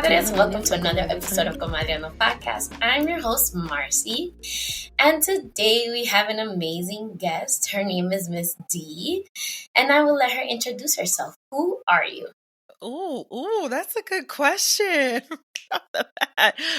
Comadres. Welcome to another episode of Comadreando Podcast. I'm your host, Marcy. And today we have an amazing guest. Her name is Miss D. And I will let her introduce herself. Who are you? Ooh, that's a good question.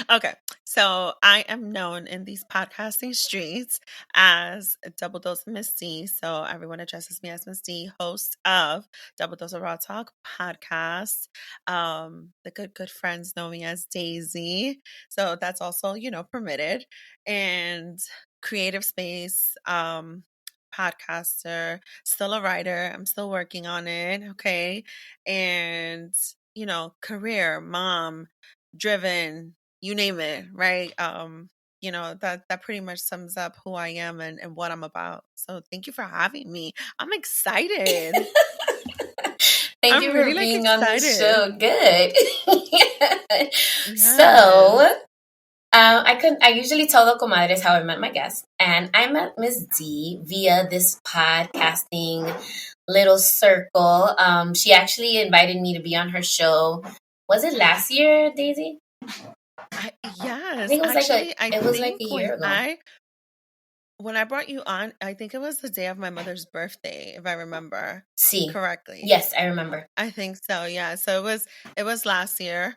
Okay, so I am known in these podcasting streets as Double Dose Miss D. So everyone addresses me as Miss D, host of Double Dose of Raw Talk podcast. The good friends know me as Daisy. So that's also, permitted. And creative space, podcaster, still a writer. I'm still working on it. Okay. And, career, mom, driven, you name it, right? That pretty much sums up who I am and what I'm about. So thank you for having me. I'm excited. Thank you for being on the show. Good. Yes. So, I usually tell the comadres how I met my guest, and I met Miss D via this podcasting little circle. She actually invited me to be on her show. Was it last year, Daisy? Yes. I think it was like a year ago. When I brought you on, I think it was the day of my mother's birthday, if I remember correctly. Yes, I remember. I think so. Yeah. So it was last year.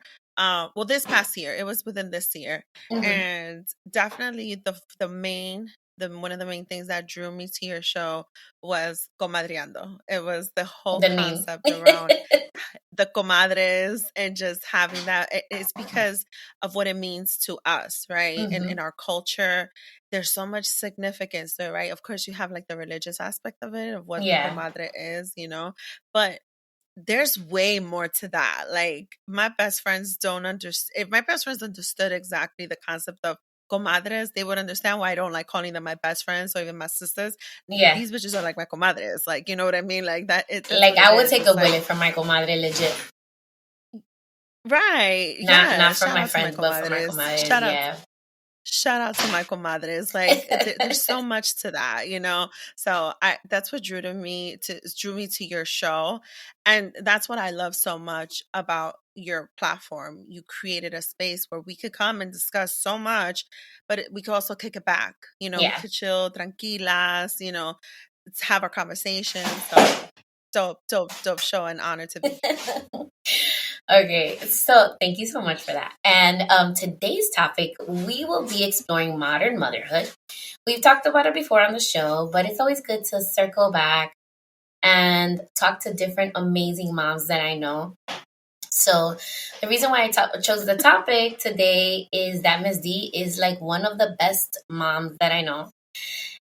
This past year. It was within this year, and definitely one of the main things that drew me to your show was Comadreando. It was the whole concept around the comadres and just having that. It's because of what it means to us, right? And in our culture, there's so much significance there, right? Of course, you have like the religious aspect of it, of what the comadre is, but there's way more to that. Like my best friends don't understand. If my best friends understood exactly the concept of comadres, they would understand why I don't like calling them my best friends or even my sisters. Yeah. These bitches are like my comadres. Like, you know what I mean? Like that. I would take a bullet for my comadre, legit. Right. Not from my friends, but for my comadres. Shout out to my comadres. Like there's so much to that, So that's what drew me to your show. And that's what I love so much about your platform. You created a space where we could come and discuss so much, but we could also kick it back. We could chill, tranquilas, have our conversation. So dope show, and honor to be. Okay, so thank you so much for that. And today's topic, we will be exploring modern motherhood. We've talked about it before on the show, but it's always good to circle back and talk to different amazing moms that I know. So the reason why I chose the topic today is that Ms. D is like one of the best moms that I know.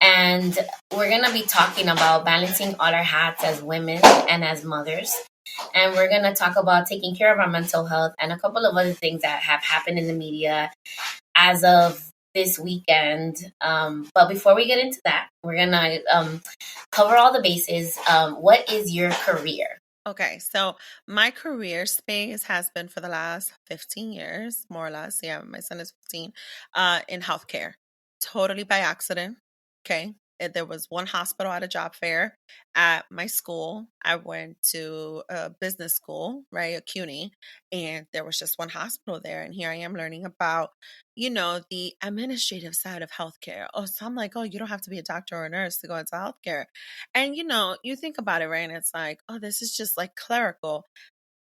And we're going to be talking about balancing all our hats as women and as mothers. And we're going to talk about taking care of our mental health and a couple of other things that have happened in the media as of this weekend. But before we get into that, we're going to cover all the bases. What is your career? Okay, so my career space has been for the last 15 years, more or less. Yeah, my son is 15, in healthcare. Totally by accident. Okay. There was one hospital at a job fair at my school. I went to a business school, right, a CUNY, and there was just one hospital there. And here I am learning about, the administrative side of healthcare. Oh, so I'm like, oh, you don't have to be a doctor or a nurse to go into healthcare. And, you think about it, right? And it's like, oh, this is just like clerical.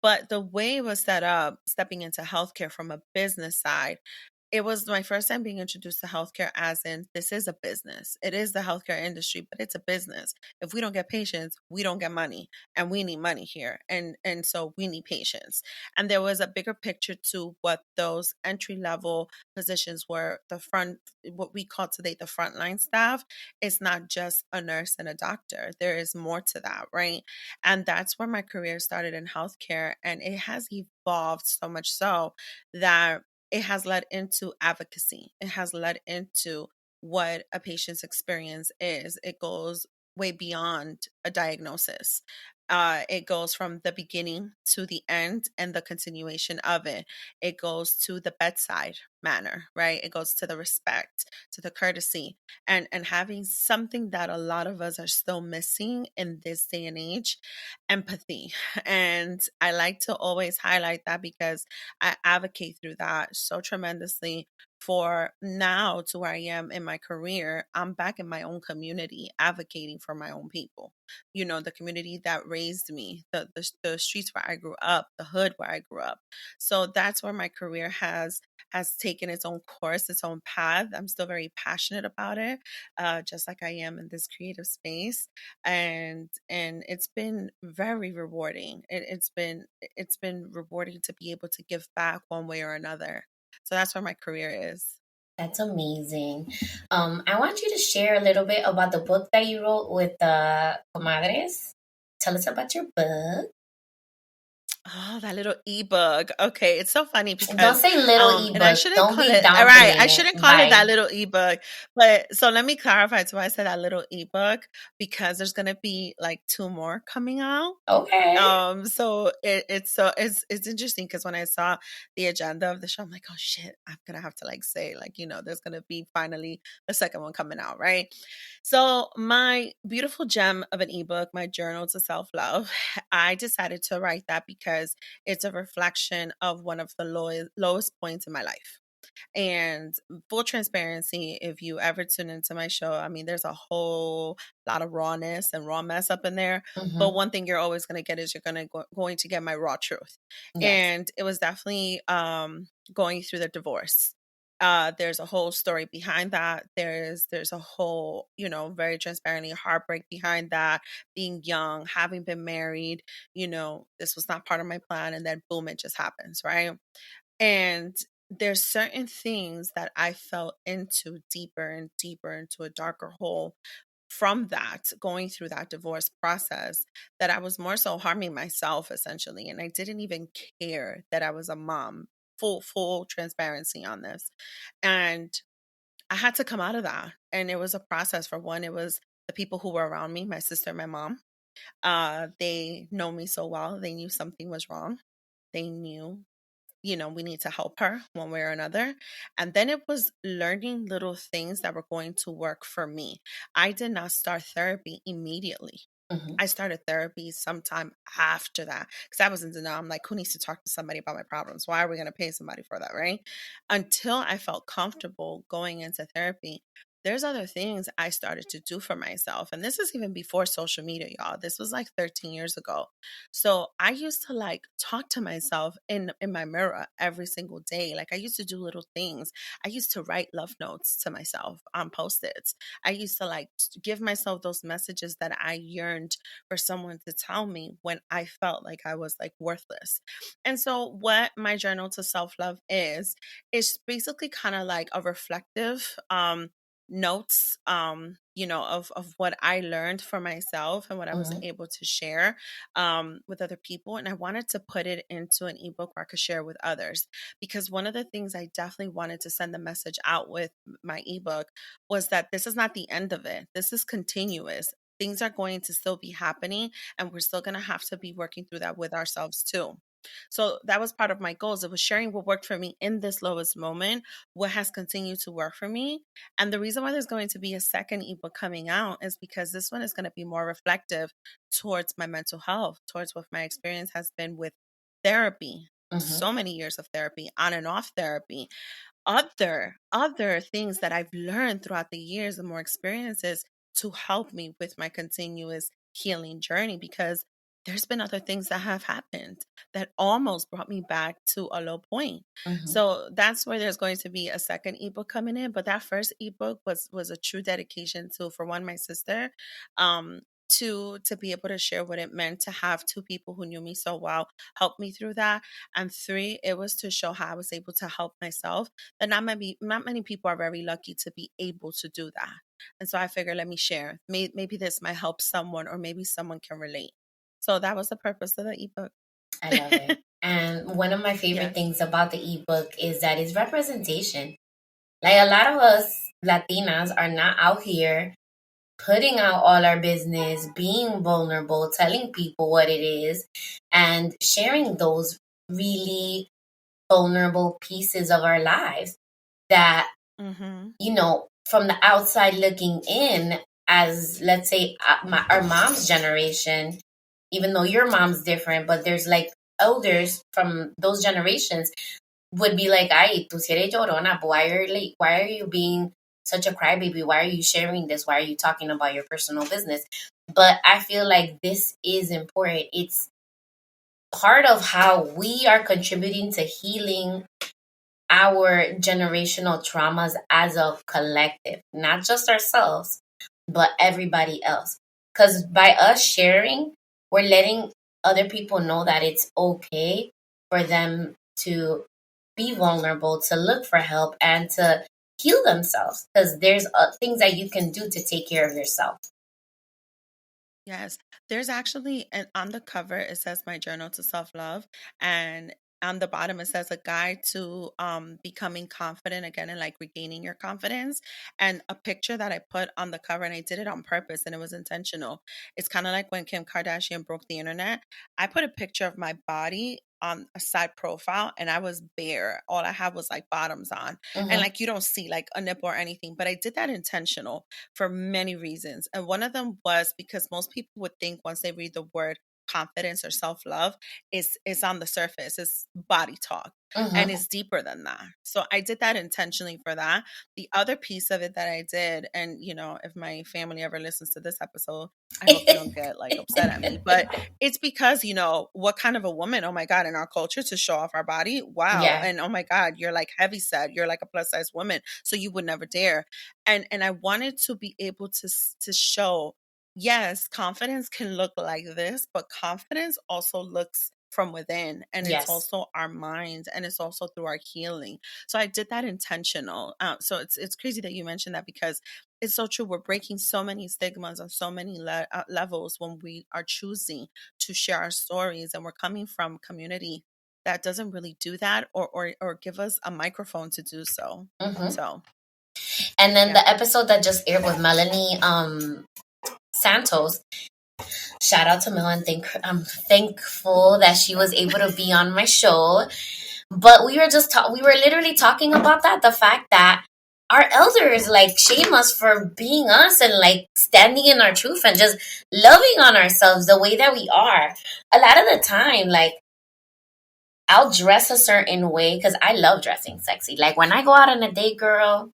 But the way it was set up, stepping into healthcare from a business side, it was my first time being introduced to healthcare as in this is a business. It is the healthcare industry, but it's a business. If we don't get patients, we don't get money, and we need money here. And so we need patients. And there was a bigger picture to what those entry level positions were. What we call today the frontline staff. It's not just a nurse and a doctor. There is more to that, right? And that's where my career started in healthcare. And it has evolved so much so that it has led into advocacy. It has led into what a patient's experience is. It goes way beyond a diagnosis. It goes from the beginning to the end and the continuation of it. It goes to the bedside manner, right? It goes to the respect, to the courtesy, and having something that a lot of us are still missing in this day and age, empathy. And I like to always highlight that because I advocate through that so tremendously for now to where I am in my career. I'm back in my own community advocating for my own people, the community that raised me, the streets where I grew up, the hood where I grew up. So that's where my career has taken its own course, its own path. I'm still very passionate about it, just like I am in this creative space, and it's been very rewarding. It's been rewarding to be able to give back one way or another. So that's where my career is. That's amazing. I want you to share a little bit about the book that you wrote with the Comadres. Tell us about your book. Oh, that little ebook. Okay, it's so funny Don't because say little and I ebook. shouldn't Don't call be it all right, I downplaying shouldn't it call it that by little ebook. But so let me clarify to why I said that little ebook, because there's gonna be like two more coming out. okay. So it's interesting because when I saw the agenda of the show, I'm like, oh shit, I'm gonna have to like say like, there's gonna be finally a second one coming out, right? So my beautiful gem of an ebook, my journal to self-love, I decided to write that because it's a reflection of one of the lowest points in my life. And full transparency, if you ever tune into my show, I mean, there's a whole lot of rawness and raw mess up in there. But Mm-hmm. one thing you're always going to get is you're going to get my raw truth. Yes. And it was definitely going through the divorce. There's a whole story behind that. There's a whole, very transparently heartbreak behind that. Being young, having been married, this was not part of my plan, and then boom, it just happens, right? And there's certain things that I fell into deeper and deeper into a darker hole from that, going through that divorce process, that I was more so harming myself essentially. And I didn't even care that I was a mom. Full transparency on this. And I had to come out of that. And it was a process. For one, it was the people who were around me, my sister, my mom. They know me so well. They knew something was wrong. They knew, we need to help her one way or another. And then it was learning little things that were going to work for me. I did not start therapy immediately. Mm-hmm. I started therapy sometime after that because I was in denial. I'm like, who needs to talk to somebody about my problems? Why are we going to pay somebody for that, right? Until I felt comfortable going into therapy, there's other things I started to do for myself. And this is even before social media, y'all. This was like 13 years ago. So I used to like talk to myself in my mirror every single day. Like I used to do little things. I used to write love notes to myself on Post-its. I used to like give myself those messages that I yearned for someone to tell me when I felt like I was like worthless. And so what my journal to self-love is basically kind of like a reflective notes of what I learned for myself and what I was Mm-hmm. able to share with other people. And I wanted to put it into an ebook where I could share with others, because one of the things I definitely wanted to send the message out with my ebook was that this is not the end of it. This is continuous. Things are going to still be happening, and we're still going to have to be working through that with ourselves too. So that was part of my goals. It was sharing what worked for me in this lowest moment, what has continued to work for me. And the reason why there's going to be a second ebook coming out is because this one is going to be more reflective towards my mental health, towards what my experience has been with therapy. Mm-hmm. So many years of therapy, on and off therapy, other things that I've learned throughout the years and more experiences to help me with my continuous healing journey, because there's been other things that have happened that almost brought me back to a low point. Mm-hmm. So that's where there's going to be a second ebook coming in. But that first ebook was a true dedication to, for one, my sister, to be able to share what it meant to have two people who knew me so well help me through that. And three, it was to show how I was able to help myself, that not many people are very lucky to be able to do that. And so I figured, let me share. Maybe this might help someone, or maybe someone can relate. So that was the purpose of the ebook. I love it. And one of my favorite Yes. things about the ebook is that it's representation. Like a lot of us Latinas are not out here putting out all our business, being vulnerable, telling people what it is, and sharing those really vulnerable pieces of our lives that, from the outside looking in, as let's say our mom's generation, even though your mom's different, but there's like elders from those generations would be like, "Ay, tú si eres llorona, but why are you being such a crybaby? Why are you sharing this? Why are you talking about your personal business?" But I feel like this is important. It's part of how we are contributing to healing our generational traumas as a collective, not just ourselves, but everybody else. Because by us sharing, we're letting other people know that it's okay for them to be vulnerable, to look for help, and to heal themselves. Because there's things that you can do to take care of yourself. Yes. There's actually, and on the cover, it says My Journal to Self-Love. And on the bottom, it says a guide to becoming confident again and like regaining your confidence. And a picture that I put on the cover, and I did it on purpose and it was intentional. It's kind of like when Kim Kardashian broke the internet. I put a picture of my body on a side profile and I was bare. All I had was like bottoms on. And like you don't see like a nipple or anything, but I did that intentional for many reasons. And one of them was because most people would think once they read the word confidence or self-love is on the surface, it's body talk. And it's deeper than that. So I did that intentionally for that. The other piece of it that I did, and if my family ever listens to this episode, I hope you don't get like upset at me, but it's because what kind of a woman, oh my God, in our culture to show off our body, wow. Yeah. And oh my God, you're like heavy set, you're like a plus size woman, so you would never dare. And I wanted to be able to show, yes, confidence can look like this, but confidence also looks from within, and Yes. it's also our mind, and it's also through our healing. So I did that intentional. So it's crazy that you mentioned that, because it's so true. We're breaking so many stigmas on so many levels when we are choosing to share our stories, and we're coming from a community that doesn't really do that or give us a microphone to do so. So. And then the episode that just aired with Melanie Santos, shout out to Mel, and I'm thankful that she was able to be on my show. But we were literally talking about that, the fact that our elders like shame us for being us and like standing in our truth and just loving on ourselves the way that we are. A lot of the time, like, I'll dress a certain way because I love dressing sexy. Like when I go out on a date, girl,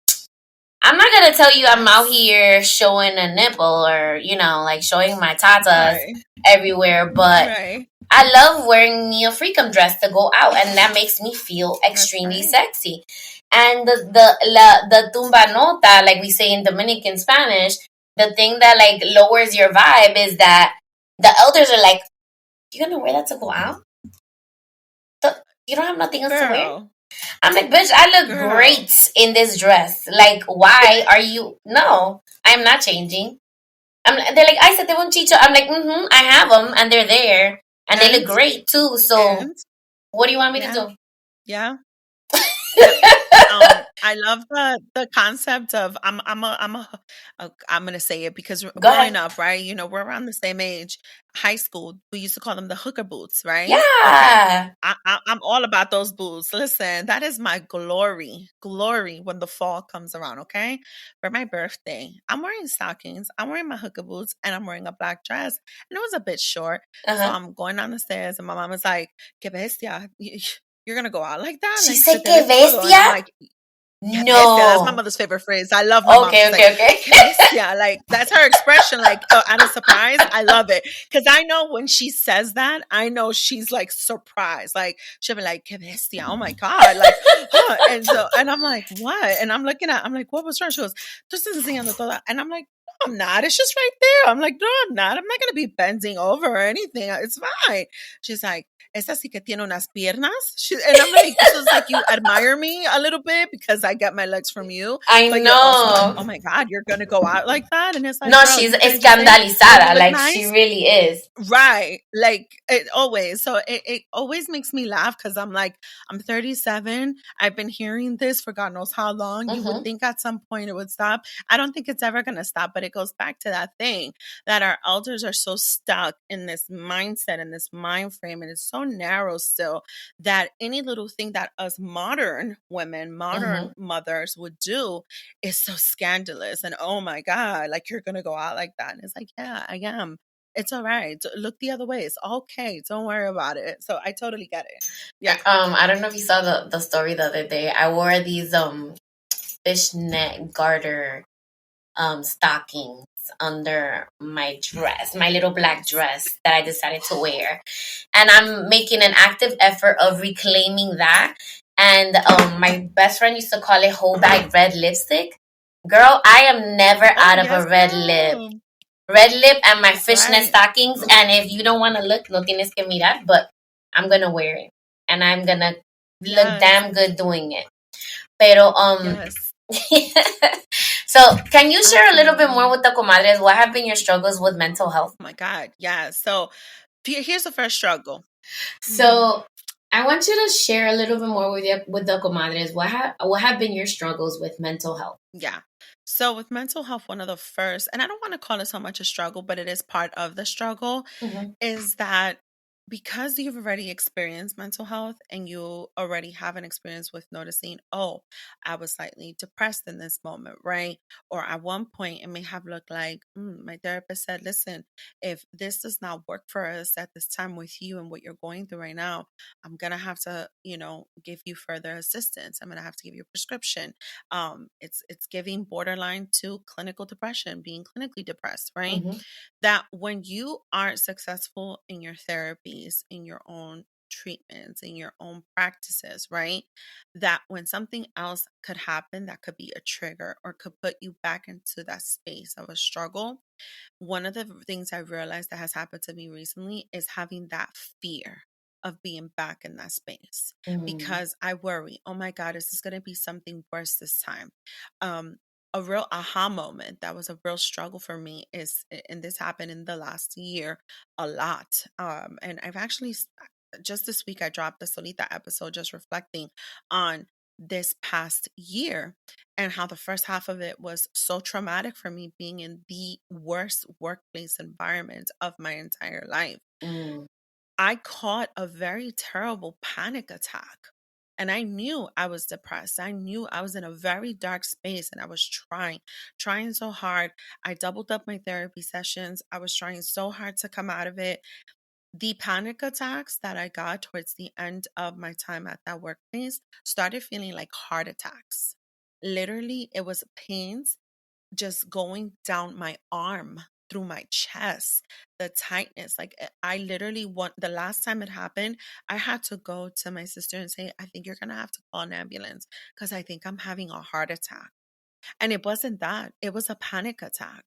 I'm not gonna tell you I'm out here showing a nipple or like showing my tatas everywhere, but I love wearing me a freakum dress to go out, and that makes me feel extremely sexy. And the tumba nota, like we say in Dominican Spanish, the thing that like lowers your vibe is that the elders are like, "You gonna wear that to go out? You don't have nothing else to wear?" I'm like, "Bitch, I look great in this dress. Like, why are you?" No, I'm not changing. They're like, "I said they won't cheat you." I'm like, I have them, and they're there, and they look great too. So, what do you want me to do? Yeah. I love the concept of I'm gonna say it because growing up, right? We're around the same age. High school, we used to call them the hooker boots, right? Yeah. Okay. I'm all about those boots. Listen, that is my glory when the fall comes around. Okay, for my birthday, I'm wearing stockings, I'm wearing my hooker boots, and I'm wearing a black dress, and it was a bit short. So I'm going down the stairs, and my mom is like, "Que bestia. You're gonna go out like that?" She like, said, "Que bestia?" Like, yeah, no, bestia. That's my mother's favorite phrase. I love my mom. She's okay. Yeah, like that's her expression. Like out of surprise, I love it because I know when she says that, I know she's like surprised. Like she'll be like, "Que bestia!" Oh my God! Like, and I'm like, "What?" And I'm like, "What was wrong?" She goes, "Tú estás enseñando toda," and I'm like, "No, I'm not. It's just right there." I'm like, "No, I'm not. I'm not gonna be bending over or anything. It's fine." She's like, esa sí que tiene unas piernas. And I'm like, so it's like you admire me a little bit because I get my legs from you, I but you're also like, oh know. my God, you're going to go out like that? And it's like, No, girl, she's you can't just say, oh, you escandalizada. look Like, she nice. really is. Right. Like it always. So it always makes me laugh because I'm like, I'm 37. I've been hearing this for God knows how long. You would think at some point it would stop. I don't think it's ever going to stop, but it goes back to that thing that our elders are so stuck in this mindset and this mind frame. And it's so narrow still that any little thing that us modern women, modern mothers would do is so scandalous. And oh my God, like you're going to go out like that. And it's like, yeah, I am. It's all right. Look the other way. It's okay. Don't worry about it. So I totally get it. Yeah. I don't know if you saw the story the other day. I wore these fishnet garter stockings under my dress, my little black dress that I decided to wear. And I'm making an active effort of reclaiming that. And my best friend used to call it whole bag red lipstick. Girl, I am never out of Yes, a red lip. Red lip and my that's fishnet right. stockings. And if you don't want to look, no tienes que mirar, but I'm going to wear it. And I'm going to look damn good doing it. Pero, Yes. so can you share a little bit more with the comadres? What have been your struggles with mental health? Oh my God. Yeah. So here's the first struggle. So I want you to share a little bit more with the comadres. What have been your struggles with mental health? Yeah. So with mental health, one of the first, and I don't want to call it so much a struggle, but it is part of the struggle, is that because you've already experienced mental health and you already have an experience with noticing, oh, I was slightly depressed in this moment, right? Or at one point, it may have looked like my therapist said, listen, if this does not work for us at this time with you and what you're going through right now, I'm going to have to, give you further assistance. I'm going to have to give you a prescription. It's giving borderline to clinical depression, being clinically depressed, right? That when you aren't successful in your therapies, in your own treatments, in your own practices, right? That when something else could happen that could be a trigger or could put you back into that space of a struggle. One of the things I realized that has happened to me recently is having that fear of being back in that space because I worry, oh my God, is this going to be something worse this time? A real aha moment that was a real struggle for me is, and this happened in the last year a lot. And I've actually, just this week, I dropped the Solita episode just reflecting on this past year and how the first half of it was so traumatic for me being in the worst workplace environment of my entire life. I caught a very terrible panic attack. And I knew I was depressed. I knew I was in a very dark space and I was trying so hard. I doubled up my therapy sessions. I was trying so hard to come out of it. The panic attacks that I got towards the end of my time at that workplace started feeling like heart attacks. Literally, it was pains just going down my arm through my chest, the tightness. Like I literally want, the last time it happened, I had to go to my sister and say, I think you're going to have to call an ambulance because I think I'm having a heart attack. And it wasn't that, it was a panic attack.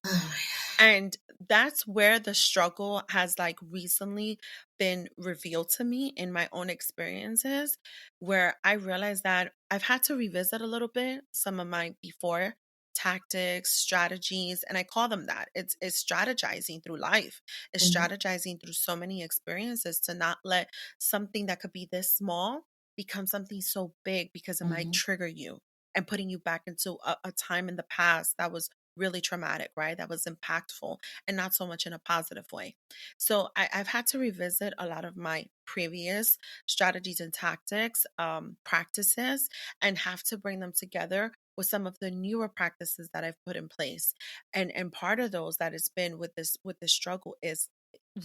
And that's where the struggle has like recently been revealed to me in my own experiences, where I realized that I've had to revisit a little bit some of my before tactics, strategies, and I call them that. It's strategizing through life. It's strategizing through so many experiences to not let something that could be this small become something so big because it might trigger you and putting you back into a time in the past that was really traumatic, right? That was impactful and not so much in a positive way. So I've had to revisit a lot of my previous strategies and tactics, practices, and have to bring them together with some of the newer practices that I've put in place. And part of those that it's been with this struggle is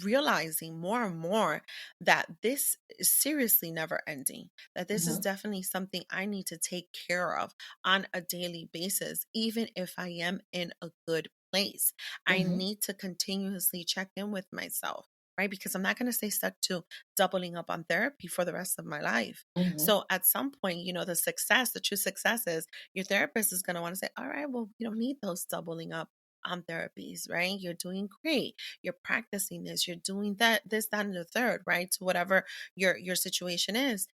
realizing more and more that this is seriously never ending, that this is definitely something I need to take care of on a daily basis, even if I am in a good place. I need to continuously check in with myself, right? Because I'm not going to stay stuck to doubling up on therapy for the rest of my life. So at some point, the true success is your therapist is going to want to say, all right, well, you don't need those doubling up on therapies, right? You're doing great. You're practicing this. You're doing that, this, that, and the third, right? To whatever your situation is.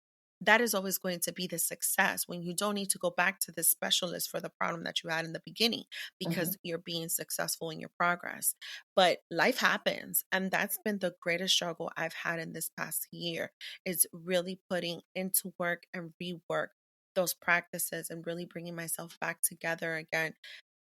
That is always going to be the success when you don't need to go back to the specialist for the problem that you had in the beginning Mm-hmm. because you're being successful in your progress. But life happens. And that's been the greatest struggle I've had in this past year is really putting into work and rework those practices and really bringing myself back together again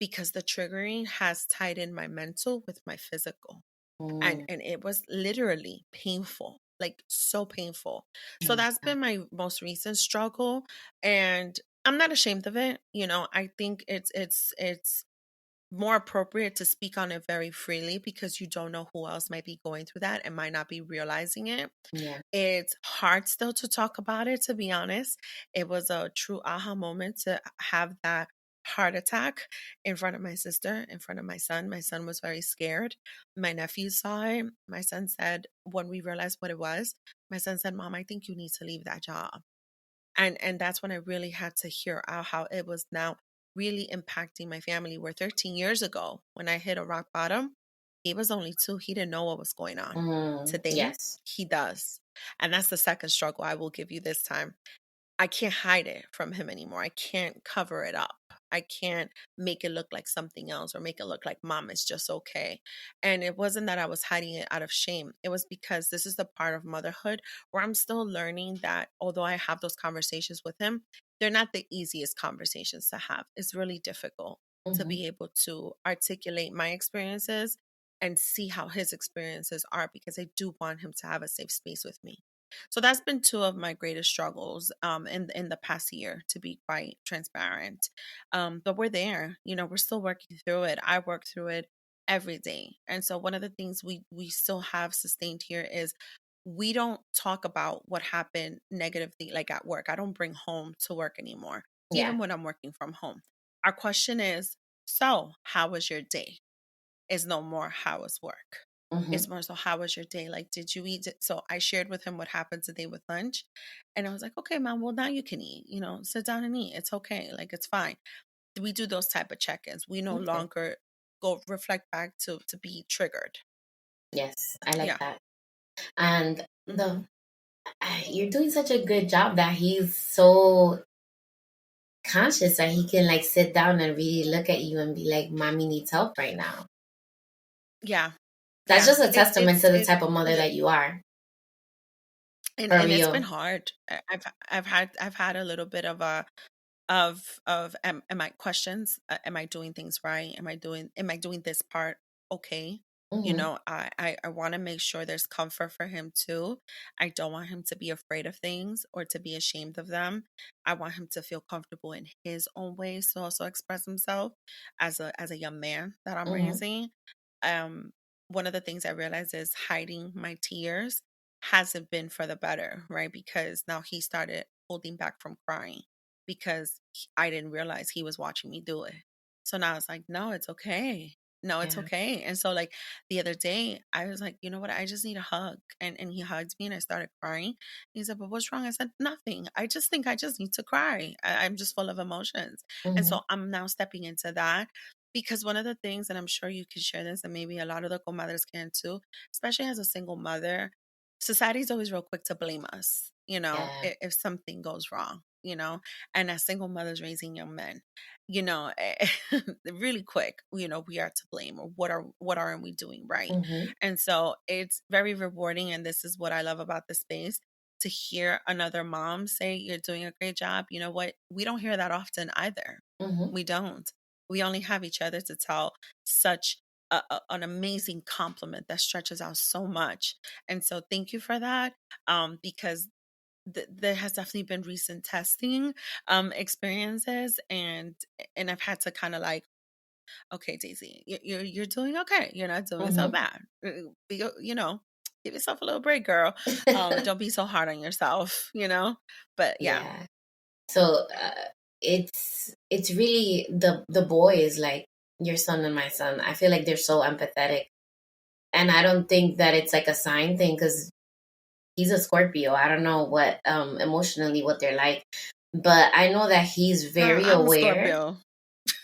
because the triggering has tied in my mental with my physical Mm. and it was literally painful, like so painful. I So that's understand. been my most recent struggle, and I'm not ashamed of it. I think it's more appropriate to speak on it very freely because you don't know who else might be going through that and might not be realizing it. Yeah. It's hard still to talk about it, to be honest. It was a true aha moment to have that heart attack in front of my sister, in front of my son. My son was very scared. My nephew saw it. My son said, when we realized what it was, my son said, Mom, I think you need to leave that job. And that's when I really had to hear out how it was now really impacting my family. Where 13 years ago, when I hit a rock bottom, he was only 2. He didn't know what was going on. Today, Yes. he does. And that's the second struggle I will give you this time. I can't hide it from him anymore. I can't cover it up. I can't make it look like something else or make it look like mom is just okay. And it wasn't that I was hiding it out of shame. It was because this is the part of motherhood where I'm still learning that although I have those conversations with him, they're not the easiest conversations to have. It's really difficult to Mm-hmm. be able to articulate my experiences and see how his experiences are because I do want him to have a safe space with me. So that's been two of my greatest struggles in the past year, to be quite transparent. But we're there. We're still working through it. I work through it every day. And so one of the things we still have sustained here is we don't talk about what happened negatively like at work. I don't bring home to work anymore, Yeah. even when I'm working from home. Our question is, so how was your day? Is no more how was work. Mm-hmm. It's more so how was your day? Like, did you eat it? So I shared with him what happened today with lunch. And I was like, okay, mom, well now you can eat, sit down and eat. It's okay. Like it's fine. We do those type of check-ins. We no Okay. longer go reflect back to be triggered. Yes, I like Yeah. that. And Hmm. you're doing such a good job that he's so conscious that he can like sit down and really look at you and be like, "Mommy needs help right now." Yeah. That's Yeah. just a It testament it's to the it type of mother yeah. that you are, And for and it's been real. hard. I've had a little bit of am I questions, am I doing things right, am I doing this part okay. Mm-hmm. I want to make sure there's comfort for him too. I don't want him to be afraid of things or to be ashamed of them. I want him to feel comfortable in his own ways to also express himself as a young man that I'm Mm-hmm. raising. um One of the things I realized is hiding my tears hasn't been for the better, right? Because now he started holding back from crying because I didn't realize he was watching me do it. So now it's like, no, it's okay. No, it's Yeah. okay. And so like the other day, I was like, you know what? I just need a hug. And he hugged me and I started crying. He said, but what's wrong? I said, nothing. I just think I just need to cry. I'm just full of emotions. And Mm-hmm. so I'm now stepping into that because one of the things, and I'm sure you can share this, and maybe a lot of the comadres can too, especially as a single mother, society's always real quick to blame us, Yeah. if something goes wrong, and as single mothers raising young men, really quick, we are to blame, or what aren't we doing right? Mm-hmm. And so it's very rewarding, and this is what I love about the space, to hear another mom say you're doing a great job. You know what? We don't hear that often either. Mm-hmm. We don't. We only have each other to tell such an amazing compliment that stretches out so much. And so thank you for that, because there has definitely been recent testing experiences, and I've had to kind of like, okay, Daisy, you're doing okay. You're not doing so Mm-hmm. bad. Be, give yourself a little break, girl. Don't be so hard on yourself. But yeah. Yeah. So it's really the boys, like your son and my son. I feel like they're so empathetic, and I don't think that it's like a sign thing because he's a Scorpio. I don't know what emotionally what they're like, but I know that he's very I'm a aware. Scorpio.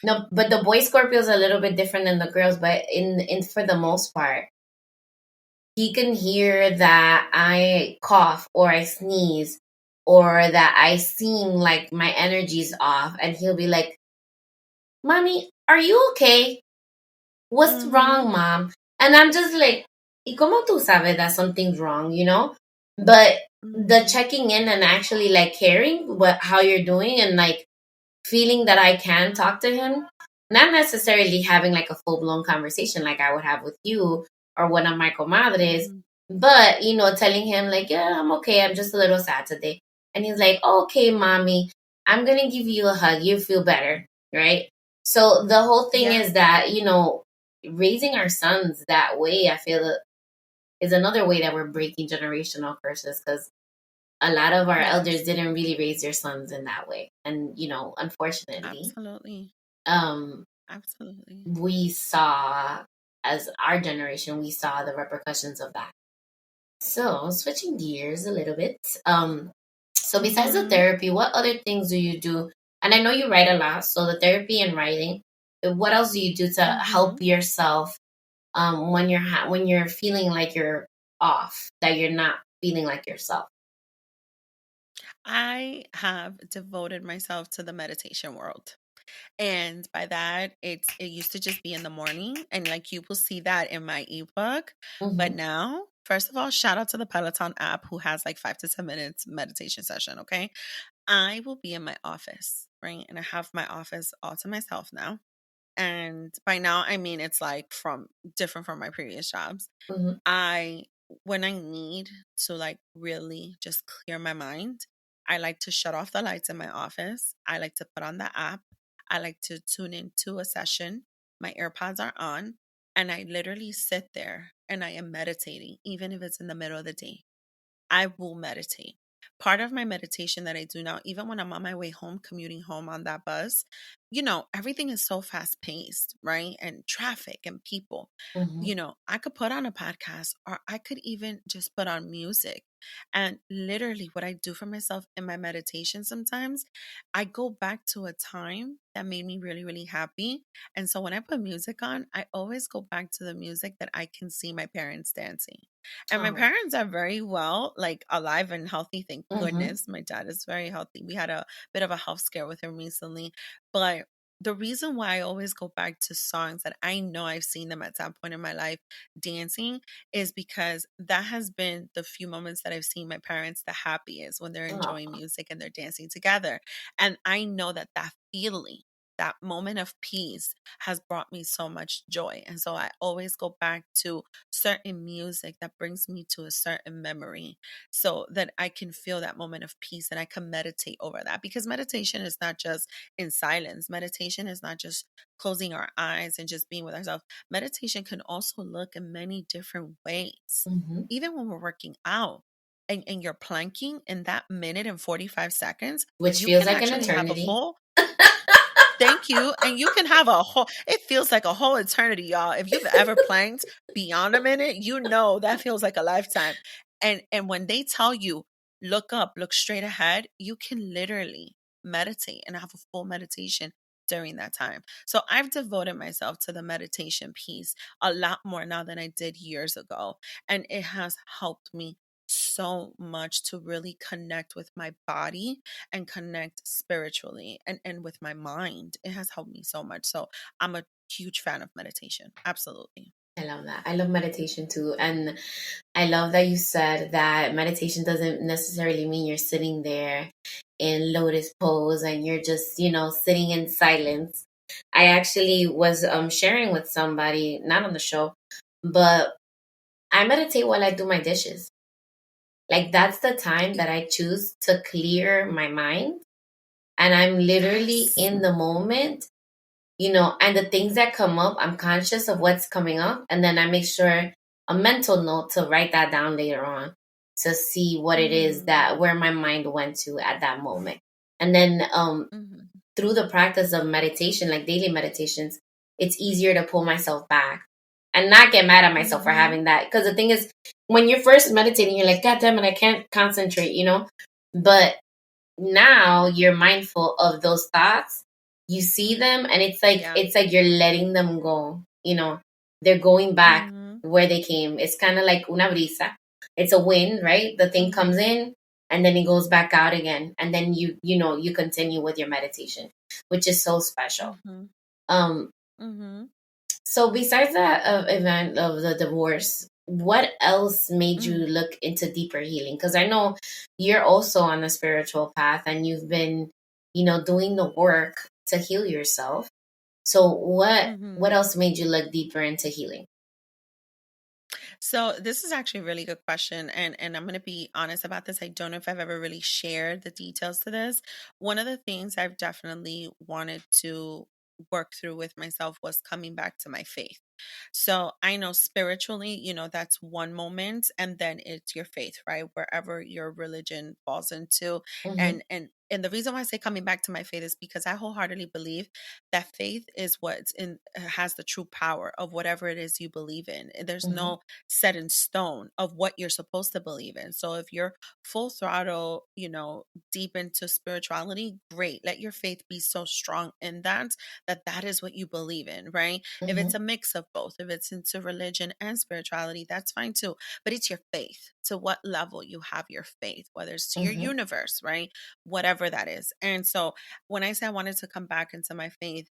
No, but the boy Scorpio is a little bit different than the girls, but in for the most part, he can hear that I cough or I sneeze or that I seem like my energy's off, and he'll be like, "Mommy, are you okay? What's Mm-hmm. wrong, Mom?" And I'm just like, "Y cómo tú sabes that something's wrong, you know?" But the Mm-hmm. checking in and actually like caring what how you're doing and like feeling that I can talk to him, not necessarily having like a full blown conversation like I would have with you or one of my comadres, Mm-hmm. but telling him like, yeah, I'm okay. I'm just a little sad today. And he's like, okay, mommy, I'm going to give you a hug. You feel better. Right. So the whole thing Yeah, is that, raising our sons that way, I feel is another way that we're breaking generational curses because a lot of our elders yes, didn't really raise their sons in that way. And, unfortunately, absolutely. um, Absolutely. we saw, as our generation, we saw the repercussions of that. So, switching gears a little bit. So besides the Mm-hmm. therapy, what other things do you do? And I know you write a lot, so the therapy and writing. What else do you do to Mm-hmm. help yourself when when you're feeling like you're off, that you're not feeling like yourself? I have devoted myself to the meditation world. And by that, it used to just be in the morning. And like you will see that in my ebook. But Mm-hmm. now, first of all, shout out to the Peloton app who has like 5 to 10 minutes meditation session. Okay. I will be in my office, right? And I have my office all to myself now. And by now, I mean it's like from different from my previous jobs. Mm-hmm. I when I need to like really just clear my mind, I like to shut off the lights in my office. I like to put on the app. I like to tune into a session. My AirPods are on and I literally sit there and I am meditating even if it's in the middle of the day. I will meditate. Part of my meditation that I do now, even when I'm on my way home, commuting home on that bus, everything is so fast paced, right? And traffic and people. Mm-hmm. I could put on a podcast or I could even just put on music. And literally, what I do for myself in my meditation sometimes, I go back to a time that made me really, really happy. And so when I put music on, I always go back to the music that I can see my parents dancing. And my Oh. parents are very well, like alive and healthy, thank Mm-hmm. goodness. My dad is very healthy. We had a bit of a health scare with him recently. But the reason why I always go back to songs that I know I've seen them at some point in my life dancing is because that has been the few moments that I've seen my parents the happiest when they're enjoying Oh. music and they're dancing together. And I know that that feeling, that moment of peace has brought me so much joy. And so I always go back to certain music that brings me to a certain memory so that I can feel that moment of peace and I can meditate over that. Because meditation is not just in silence, meditation is not just closing our eyes and just being with ourselves. Meditation can also look in many different ways, Mm-hmm. even when we're working out. And you're planking in that minute and 45 seconds, Which you feels can like an actually have a eternity. full thank you. And you can have it feels like a whole eternity, y'all. If you've ever planked beyond a minute, you know that feels like a lifetime. And when they tell you, look up, look straight ahead, you can literally meditate and have a full meditation during that time. So I've devoted myself to the meditation piece a lot more now than I did years ago. And it has helped me so much to really connect with my body and connect spiritually and with my mind. It has helped me so much. So I'm a huge fan of meditation. Absolutely. I love that. I love meditation too. And I love that you said that meditation doesn't necessarily mean you're sitting there in lotus pose and you're just, sitting in silence. I actually was sharing with somebody, not on the show, but I meditate while I do my dishes. Like that's the time that I choose to clear my mind. And I'm literally Yes. in the moment, and the things that come up, I'm conscious of what's coming up. And then I make sure a mental note to write that down later on to see what it is Mm, that where my mind went to at that moment. And then hmm through the practice of meditation, like daily meditations, it's easier to pull myself back and not get mad at myself for hmm having that. Because the thing is, when you're first meditating, you're like, God damn it, I can't concentrate, But now you're mindful of those thoughts. you see them, and Yeah. it's like you're letting them go. You know, they're going back Mhm. where they came. It's kind of like una brisa. It's a wind, right? The thing comes Mhm. in and then it goes back out again, and then you know you continue with your meditation, which is so special. Mhm. Um, Mhm. so besides that event of the divorce, what else made you Mm. look into deeper healing? Because I know you're also on a spiritual path and you've been, you know, doing the work to heal yourself. So what Mhm. else made you look deeper into healing? So this is actually a really good question, and I'm going to be honest about this. I don't know if I've ever really shared the details to this. One of the things I've definitely wanted to work through with myself was coming back to my faith. So I know spiritually, that's one moment, and then it's your faith, right? Wherever your religion falls into. Mm-hmm, And the reason why I say coming back to my faith is because I wholeheartedly believe that faith is what's in has the true power of whatever it is you believe in. There's mm-hmm, no set in stone of what you're supposed to believe in. So if you're full throttle, deep into spirituality, great. Let your faith be so strong in that is what you believe in, right? If mm-hmm, it's a mix of both, if it's into religion and spirituality, that's fine too. But it's your faith. To what level you have your faith, whether it's to your mm-hmm, universe, right? Whatever that is. And so when I say I wanted to come back into my faith,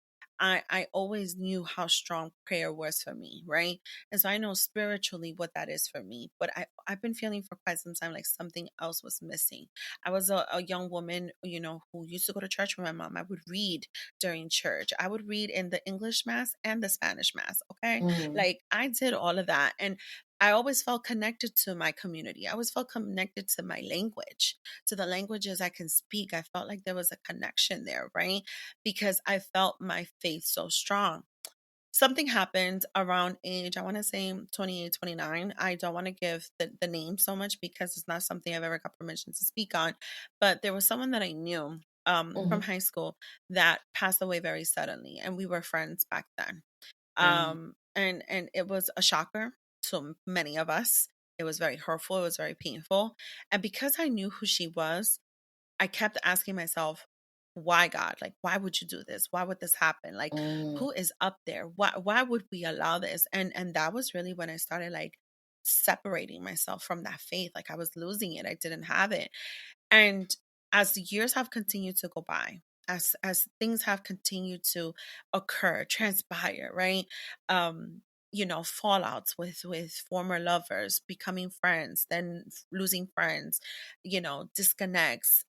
I always knew how strong prayer was for me, right? And so I know spiritually what that is for me. But I've been feeling for quite some time like something else was missing. I was a young woman, who used to go to church with my mom. I would read during church. I would read in the English mass and the Spanish mass. Okay. mm-hmm, Like I did all of that. And I always felt connected to my community. I always felt connected to my language, to the languages I can speak. I felt like there was a connection there, right? Because I felt my faith so strong. Something happened around age, I want to say 28, 29. I don't want to give the name so much because it's not something I've ever got permission to speak on. But there was someone that I knew from mm-hmm, high school that passed away very suddenly. And we were friends back then. mm-hmm, And it was a shocker to many of us. It was very hurtful. It was very painful. And because I knew who she was, I kept asking myself, why God? Like, why would you do this? Why would this happen? Like, mm-hmm, who is up there? Why would we allow this? And that was really when I started like separating myself from that faith. Like I was losing it. I didn't have it. And as the years have continued to go by, as things have continued to occur, transpire, right? Um, fallouts with former lovers, becoming friends, then losing friends, disconnects,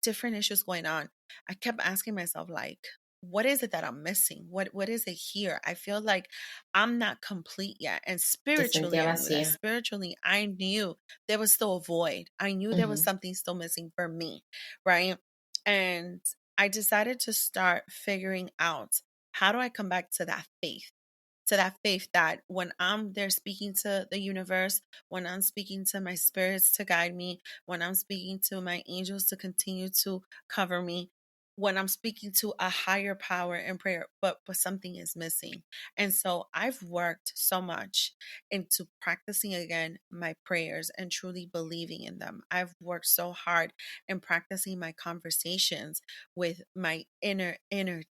different issues going on. I kept asking myself, like, what is it that I'm missing? What is it here? I feel like I'm not complete yet. And te spiritually, sentía I knew that. vacía. Spiritually, I knew there was still a void. I knew there was Mm-hmm, something still missing for me, right? And I decided to start figuring out, how do I come back to that faith? To that faith that when I'm there speaking to the universe, when I'm speaking to my spirits to guide me, when I'm speaking to my angels to continue to cover me, when I'm speaking to a higher power in prayer, but something is missing. And so I've worked so much into practicing again my prayers and truly believing in them. I've worked so hard in practicing my conversations with my inner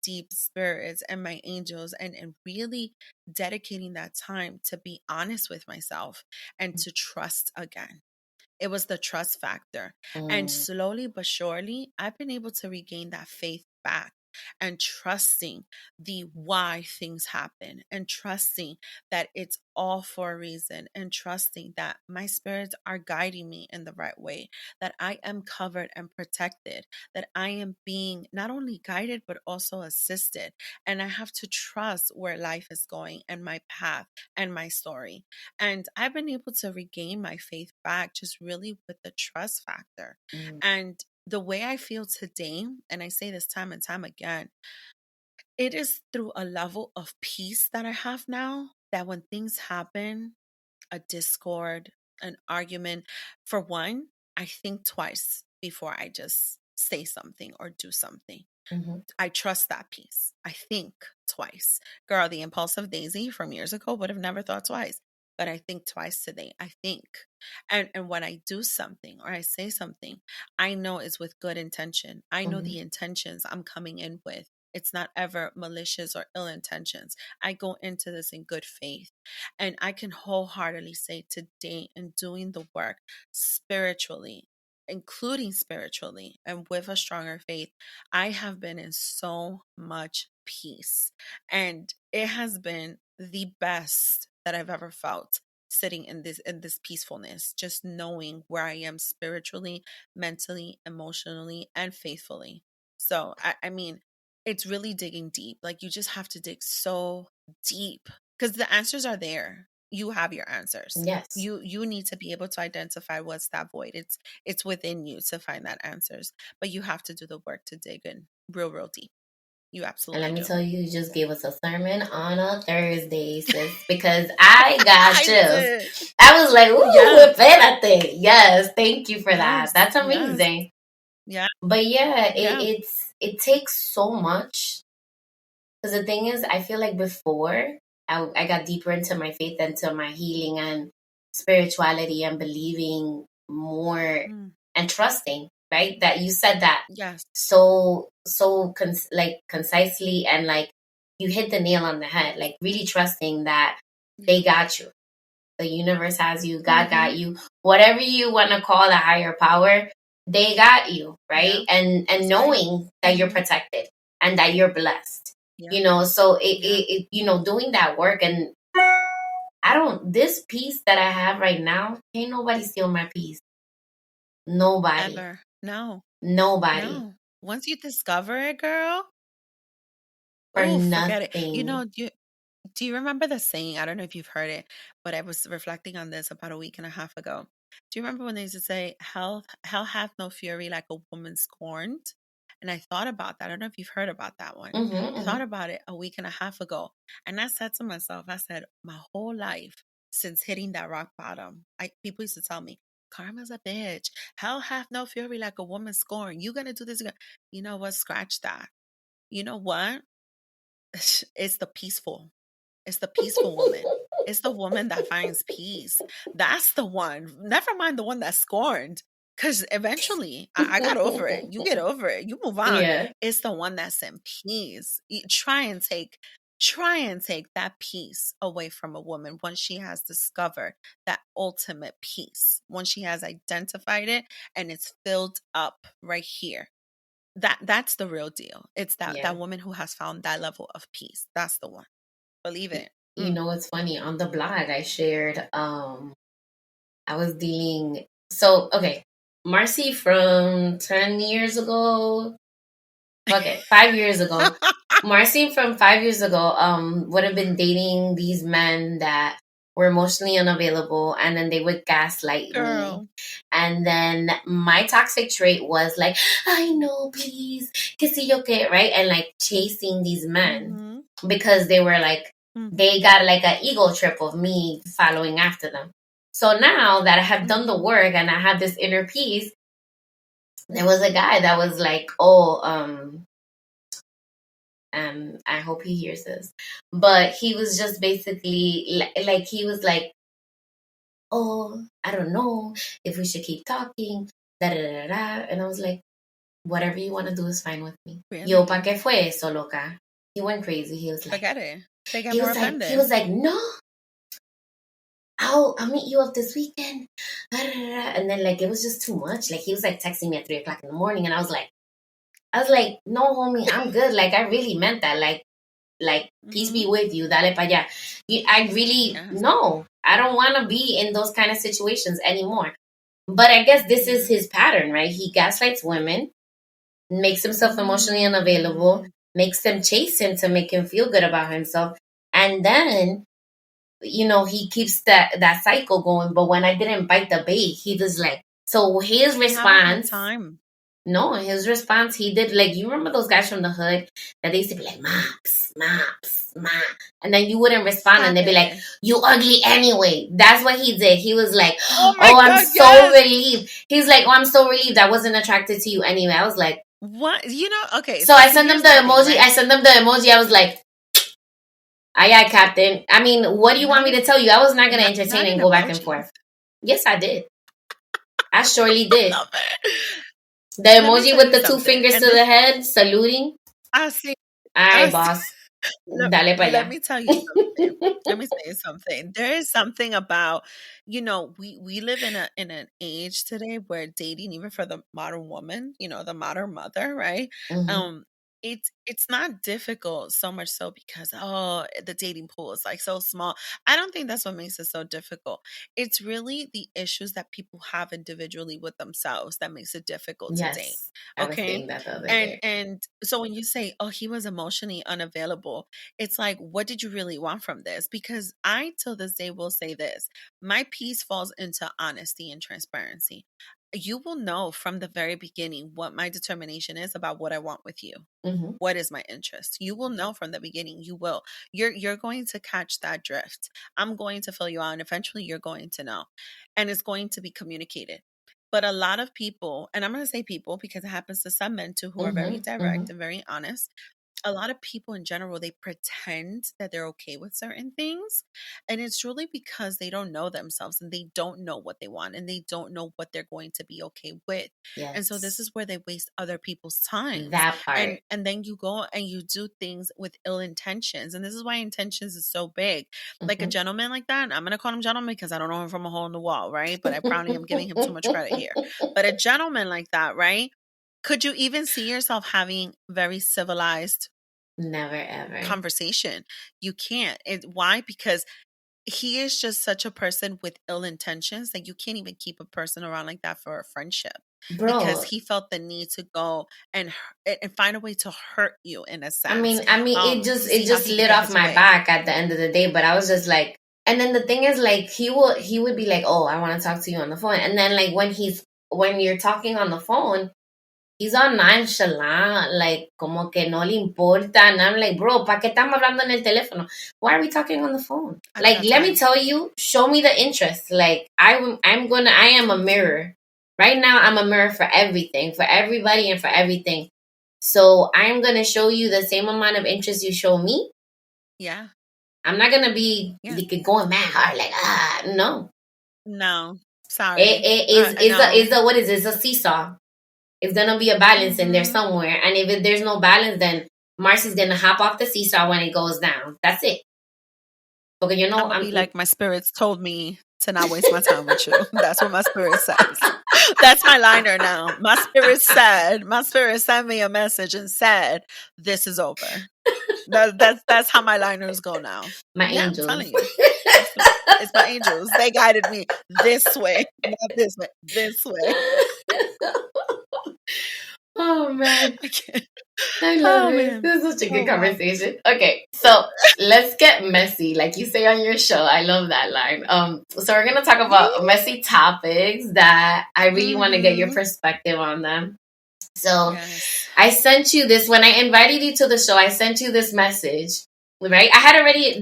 deep spirits and my angels, and really dedicating that time to be honest with myself and to trust again. It was the trust factor. And mm-hmm, slowly but surely, I've been able to regain that faith back and trusting the why things happen, and trusting that it's all for a reason, and trusting that my spirits are guiding me in the right way, that I am covered and protected, that I am being not only guided but also assisted. And I have to trust where life is going and my path and my story. And I've been able to regain my faith back just really with the trust factor. And the way I feel today, and I say this time and time again, it is through a level of peace that I have now, that when things happen, a discord, an argument, for one, I think twice before I just say something or do something. mm-hmm, I trust that piece. I think twice. Girl, the impulsive Daisy from years ago would have never thought twice. But I think twice today. I think. And when I do something or I say something, I know it's with good intention. I know mm-hmm, the intentions I'm coming in with. It's not ever malicious or ill intentions. I go into this in good faith. And I can wholeheartedly say today, in doing the work spiritually, including spiritually and with a stronger faith, I have been in so much peace. And it has been the best that I've ever felt, sitting in this peacefulness, just knowing where I am spiritually, mentally, emotionally, and faithfully. So I mean, it's really digging deep. Like, you just have to dig so deep because the answers are there. You have your answers. Yes. You need to be able to identify what's that void. It's within you to find that answers, but you have to do the work to dig in real deep. You And absolutely let me do. tell you, you just gave us a sermon on a Thursday, sis, because I got I chills. did. I was like, ooh, Yes. espérate. Yes, thank you for that. Yes. That's Yes. amazing. Yeah. But yeah, Yeah. it takes so much. Because the thing is, I feel like before I got deeper into my faith, into my healing and spirituality and believing more Mm. and trusting, right? That you said that Yes. like concisely, and like you hit the nail on the head, like really trusting that Yeah. they got you. The universe has you, God Mm-hmm. got you, whatever you want to call a higher power, they got you, right? Yeah. And That's right. knowing that you're protected and that you're blessed, Yeah. you know. So Yeah. you know, doing that work, and this peace that I have right now, ain't nobody steal my peace. Nobody. Ever. No. Nobody. No. Once you discover it, girl, For oh, forget it. nothing. Do you remember the saying? I don't know if you've heard it, but I was reflecting on this about a week and a half ago. Do you remember when they used to say, hell hath no fury like a woman scorned? And I thought about that. I don't know if you've heard about that one. Mm-hmm, I mm-hmm. thought about it a week and a half ago. And I said to myself, I said, my whole life since hitting that rock bottom, people used to tell me, karma's a bitch. Hell hath no fury like a woman scorned. You gonna do this? You know what? Scratch that. You know what? It's the peaceful. It's the peaceful woman. It's the woman that finds peace. That's the one. Never mind the one that's scorned. Because eventually, I got over it. You get over it. You move on. Yeah. It's the one that's in peace. Try and take that peace away from a woman once she has discovered that ultimate peace. Once she has identified it and it's filled up right here. That's the real deal. It's that Yeah. that woman who has found that level of peace. That's the one. Believe it. You know, it's funny, on the blog I shared, I was dealing, so okay, Marcy from 10 years ago, okay, 5 years ago, Marcy from 5 years ago, would have been dating these men that were emotionally unavailable, and then they would gaslight me. Girl. And then my toxic trait was like, I know, please, que si yo que, right? And like chasing these men because they were like, they got like an ego trip of me following after them. So now that I have done the work and I have this inner peace, there was a guy that was like, oh, I hope he hears this, but he was just basically like he was like, oh, I don't know if we should keep talking, da da da da. And I was like, whatever you want to do is fine with me. Really? Yo, ¿pa qué fue eso, loca? He went crazy. He was like, Forget it. They get more offended. He was like, no, I'll meet you up this weekend. And then like it was just too much. Like he was like texting me at 3 o'clock in the morning, and I was like, no, homie, I'm good. Like I really meant that. Like peace be with you. Dale pa allá. I really no. I don't want to be in those kind of situations anymore. But I guess this is his pattern, right? He gaslights women, makes himself emotionally unavailable, makes them chase him to make him feel good about himself, and then, you know, he keeps that cycle going. But when I didn't bite the bait, he was like, so his response. No, his response, he did, like, you remember those guys from the hood that they used to be like, mops, and then you wouldn't respond, and they'd be like, you ugly anyway. That's what he did. He was like, I'm so relieved. He's like, I'm so relieved I wasn't attracted to you anyway. I was like, what? You know, okay. So I sent them the emoji. Right? I sent them the emoji. I was like, aye, Captain. I mean, what do you want me to tell you? I was not going to entertain and go back and forth. Yes, I did. I surely did. The emoji with the two fingers to the head, saluting. I see. Ay, Us. boss. Let, Dale para let allá. me tell you something. Let me say something. There is something about, we live in an age today where dating, even for the modern woman, the modern mother, right? Mhm. Um, it's not difficult so much so because the dating pool is like so small. I don't think that's what makes it so difficult. It's really the issues that people have individually with themselves that makes it difficult to date. Yes. I was Okay. saying that the other And day. and so when you say, oh, he was emotionally unavailable, it's like, what did you really want from this? Because I, till this day, will say this: my piece falls into honesty and transparency. You will know from the very beginning what my determination is about what I want with you. Mhm. What is my interest? You will know from the beginning. You will. You're going to catch that drift. I'm going to fill you out, and eventually you're going to know. And it's going to be communicated. But a lot of people, and I'm going to say people because it happens to some men too who are very Mhm. direct Mhm. and very honest. A lot of people in general, they pretend that they're okay with certain things, and it's truly because they don't know themselves and they don't know what they want and they don't know what they're going to be okay with. And so this Yes. is where they waste other people's times. That and part. and then you go and you do things with ill intentions, and this is why intentions is so big. Like a Mhm. gentleman like that, I'm gonna call him gentleman because I don't know him from a hole in the wall, right? But I probably am giving him too much credit here. But a gentleman like that, right? Could you even see yourself having very civilized Never ever. conversation? You can't. Why? Because he is just such a person with ill intentions that you can't even keep a person around like that for a friendship, because Bro, he felt the need to go and find a way to hurt you in a I sense, mean, I mean, it to just see it how just he could lit get off his my way. back at the end of the day. But I was just like, and then the thing is, like, he would be like, "Oh, I want to talk to you on the phone," and then like when you're talking on the phone, he's all nonchalant, like como que no le importa, and I'm like, bro, ¿para qué estamos hablando en el teléfono? Why are we talking on the phone? I don't Like, got let me time. tell you, show me the interest. Like, I am a mirror. Right now, I'm a mirror for everything, for everybody, and for everything. So I'm gonna show you the same amount of interest you show me. Yeah. I'm not gonna be Yeah. like going mad hard, like no. No. It, Sorry. it is No. a what is it? It's a seesaw. It's gonna be a balance in there Mm-hmm. somewhere, and if there's no balance, then Marcy's gonna hop off the seesaw when it goes down. That's it. Because I'm gonna be like, my spirits told me to not waste my time with you. That's what my spirit says. That's my liner now. My spirit sent me a message and said, this is over. That's how my liners go now. my Yeah, I'm angels. telling you. That's what, it's my angels. They guided me this way, not this way, this way. Oh man. I can't. I love Oh it. man. This is such a good Oh wow. conversation. Okay, so let's get messy, like you say on your show. I love that line. So we're gonna talk about messy topics that I really want to get your Mm-hmm. perspective on them. So Yes. I sent you this when I invited you to the show. I sent you this message, right? I had already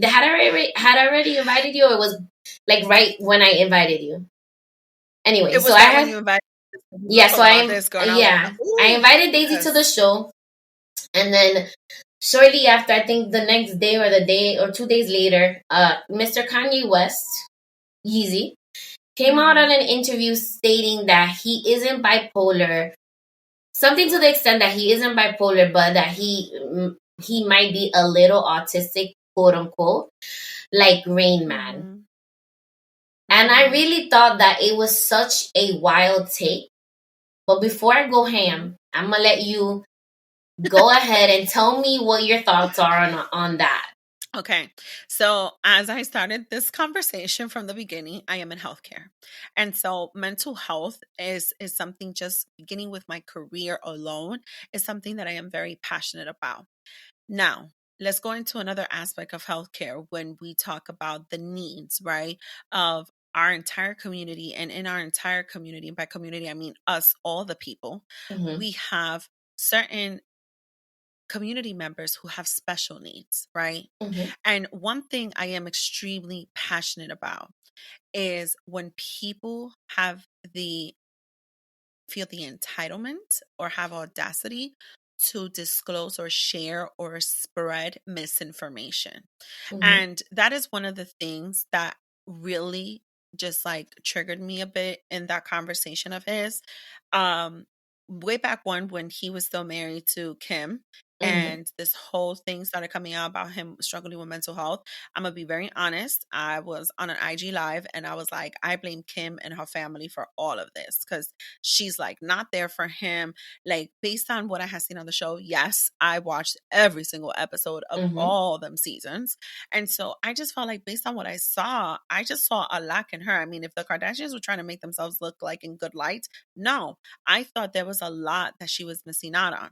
invited you. Or it was like right when I invited you. Anyway, It so was I right when had you invited us. We were yeah. So talking about this, girl, and I was like, I ooh, invited Daisy to the yes. show, and then shortly after, I think the next day or the day or 2 days later, Mr. Kanye West, Yeezy, came out on Mm-hmm. an interview stating that he isn't bipolar, something to the extent that he isn't bipolar, but that he might be a little autistic, quote unquote, like Rain Man. Mm-hmm. And I Mm-hmm. really thought that it was such a wild take. But before I go Mm-hmm. ham, I'm gonna let you go ahead and tell me what your thoughts are on that. Okay. So, as I started this conversation from the beginning, I am in healthcare. And so mental health is something, just beginning with my career alone, is something that I am very passionate about. Now, let's go into another aspect of healthcare when we talk about the needs, right? Of our entire community. And in our entire community, and by community I mean us, all the people, Mm-hmm. we have certain community members who have special needs, right? Mm-hmm. And one thing I am extremely passionate about is when people the feel the entitlement or have audacity to disclose or share or spread misinformation. Mm-hmm. And that is one of the things that really just like triggered me a bit in that conversation of his. Um Way back when he was still married to Kim, and this whole thing started coming out about him struggling with mental health. I'm gonna be very honest. I was on an IG live and I was like, I blame Kim and her family for all of this because she's like not there for him. Like, based on what I had seen on the show, yes, I watched every single episode of all them seasons. And so I just felt like, based on what I saw, I just saw a lack in her. I mean, if the Kardashians were trying to make themselves look like in good light, no, I thought there was a lot that she was missing out on.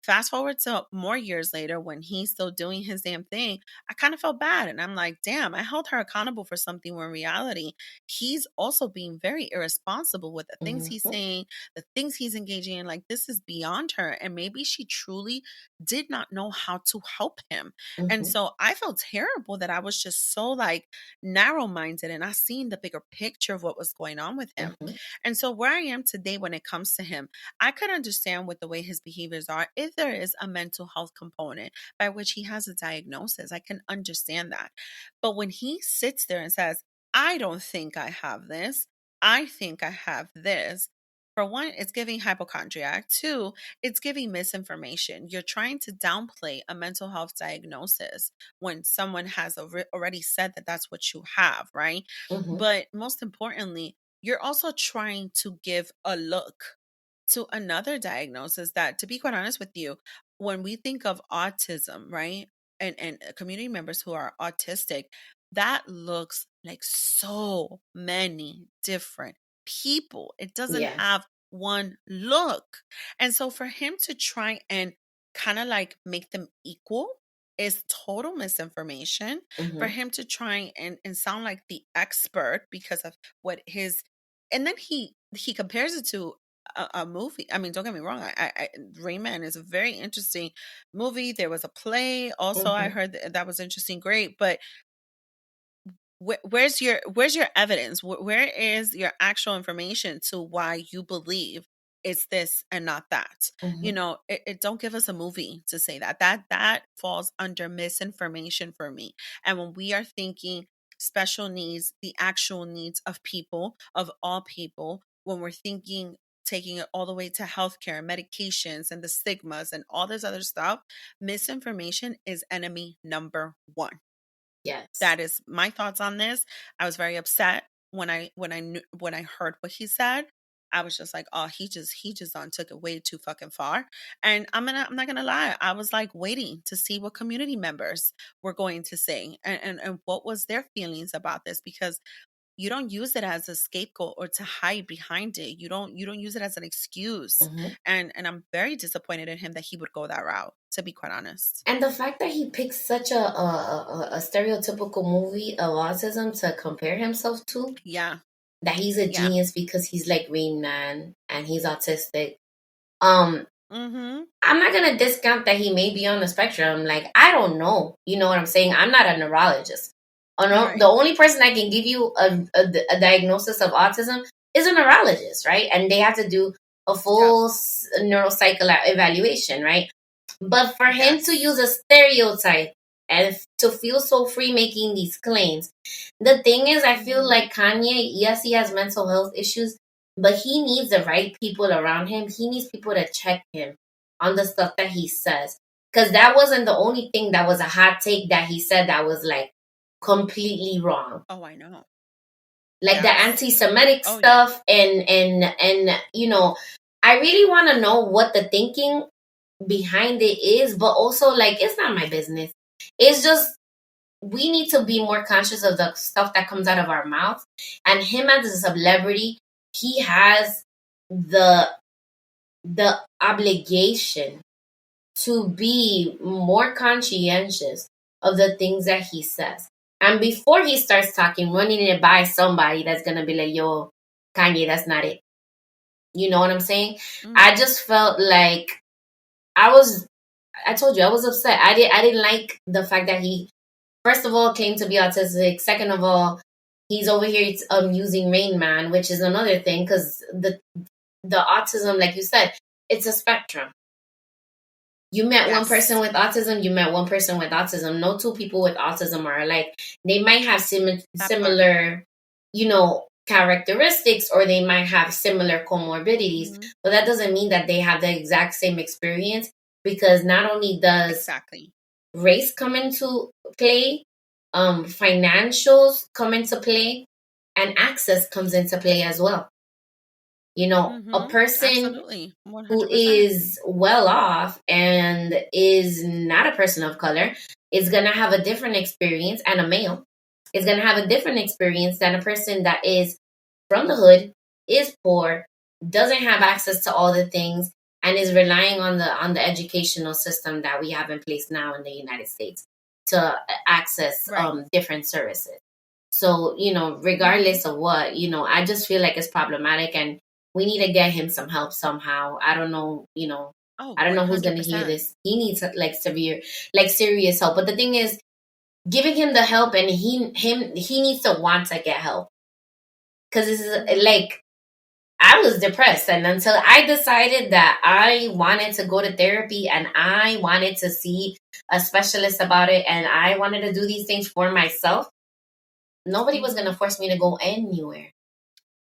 Fast forward to more years later when he's still doing his damn thing, I kind of felt bad. And I'm like, damn, I held her accountable for something when in reality, he's also being very irresponsible with the things he's saying, the things he's engaging in. Like, this is beyond her. And maybe she truly did not know how to help him. And so I felt terrible that I was just so like narrow minded and not seeing the bigger picture of what was going on with him. And so where I am today when it comes to him, I could understand with the way his behaviors are if there is a mental health component by which he has a diagnosis. I can understand that. But when he sits there and says, I don't think I have this, I think I have this. For one, it's giving hypochondriac. Two, it's giving misinformation. You're trying to downplay a mental health diagnosis when someone has already said that that's what you have, right? But most importantly, you're also trying to give a look to another diagnosis that, to be quite honest with you, when we think of autism, right, and community members who are autistic, that looks like so many different people. It doesn't have one look. And so for him to try and kind of like make them equal is total misinformation. For him to try and sound like the expert because of what his, and then he compares it to a movie. I mean, don't get me wrong. Rain Man is a very interesting movie. There was a play also. I heard that was interesting. Great. But where's your evidence? Where is your actual information to why you believe it's this and not that? You know, it don't give us a movie to say that. That falls under misinformation for me. And when we are thinking special needs, the actual needs of people, of all people, when we're thinking taking it all the way to healthcare, medications, and the stigmas and all this other stuff, misinformation is enemy number one. Yes. That is my thoughts on this. I was very upset when I heard what he said. I was just like, oh, he just took it way too fucking far. And I'm not gonna lie, I was like waiting to see what community members were going to say and what was their feelings about this, because you don't use it as a scapegoat or to hide behind it. You don't use it as an excuse. And I'm very disappointed in him that he would go that route, to be quite honest. And the fact that he picks such a stereotypical movie of autism to compare himself to. Yeah. That he's a genius because he's like Rain Man and he's autistic. I'm not gonna discount that he may be on the spectrum. Like, I don't know. You know what I'm saying? I'm not a neurologist. The only person that can give you a diagnosis of autism is a neurologist, right? And they have to do a full neuropsychological evaluation, right? But for him to use a stereotype and to feel so free making these claims, the thing is, I feel like Kanye, yes, he has mental health issues, but he needs the right people around him. He needs people to check him on the stuff that he says. Because that wasn't the only thing that was a hot take that he said that was like completely wrong. Oh, I know. Like the anti-Semitic stuff and you know, I really want to know what the thinking behind it is, but also like, it's not my business. It's just, we need to be more conscious of the stuff that comes out of our mouth. And him as a celebrity, he has the obligation to be more conscientious of the things that he says. And before he starts talking, running it by somebody that's going to be like, yo, Kanye, that's not it. You know what I'm saying? I just felt like I told you, I was upset. I didn't like the fact that he, first of all, claimed to be autistic. Second of all, he's over here using Rain Man, which is another thing, because the autism, like you said, it's a spectrum. You met one person with autism, you met one person with autism. No two people with autism are alike. They might have similar, you know, characteristics, or they might have similar comorbidities, but that doesn't mean that they have the exact same experience. because not only does Exactly. race come into play, financials come into play, and access comes into play as well. You know, a person Absolutely. who 100%. is well off and is not a person of color is going to have a different experience, and a male is going to have a different experience than a person that is from the hood, is poor, doesn't have access to all the things, and is relying on the educational system that we have in place now in the United States to access Right. different services. So, you know, regardless of what, you know, I just feel like it's problematic, and we need to get him some help somehow. I don't know, you know, Oh, I don't know who's going to hear 100%. this. He needs like serious help. But the thing is, giving him the help, and he needs to want to get help, because this is like, I was depressed, and until I decided that I wanted to go to therapy and I wanted to see a specialist about it and I wanted to do these things for myself, nobody was going to force me to go anywhere.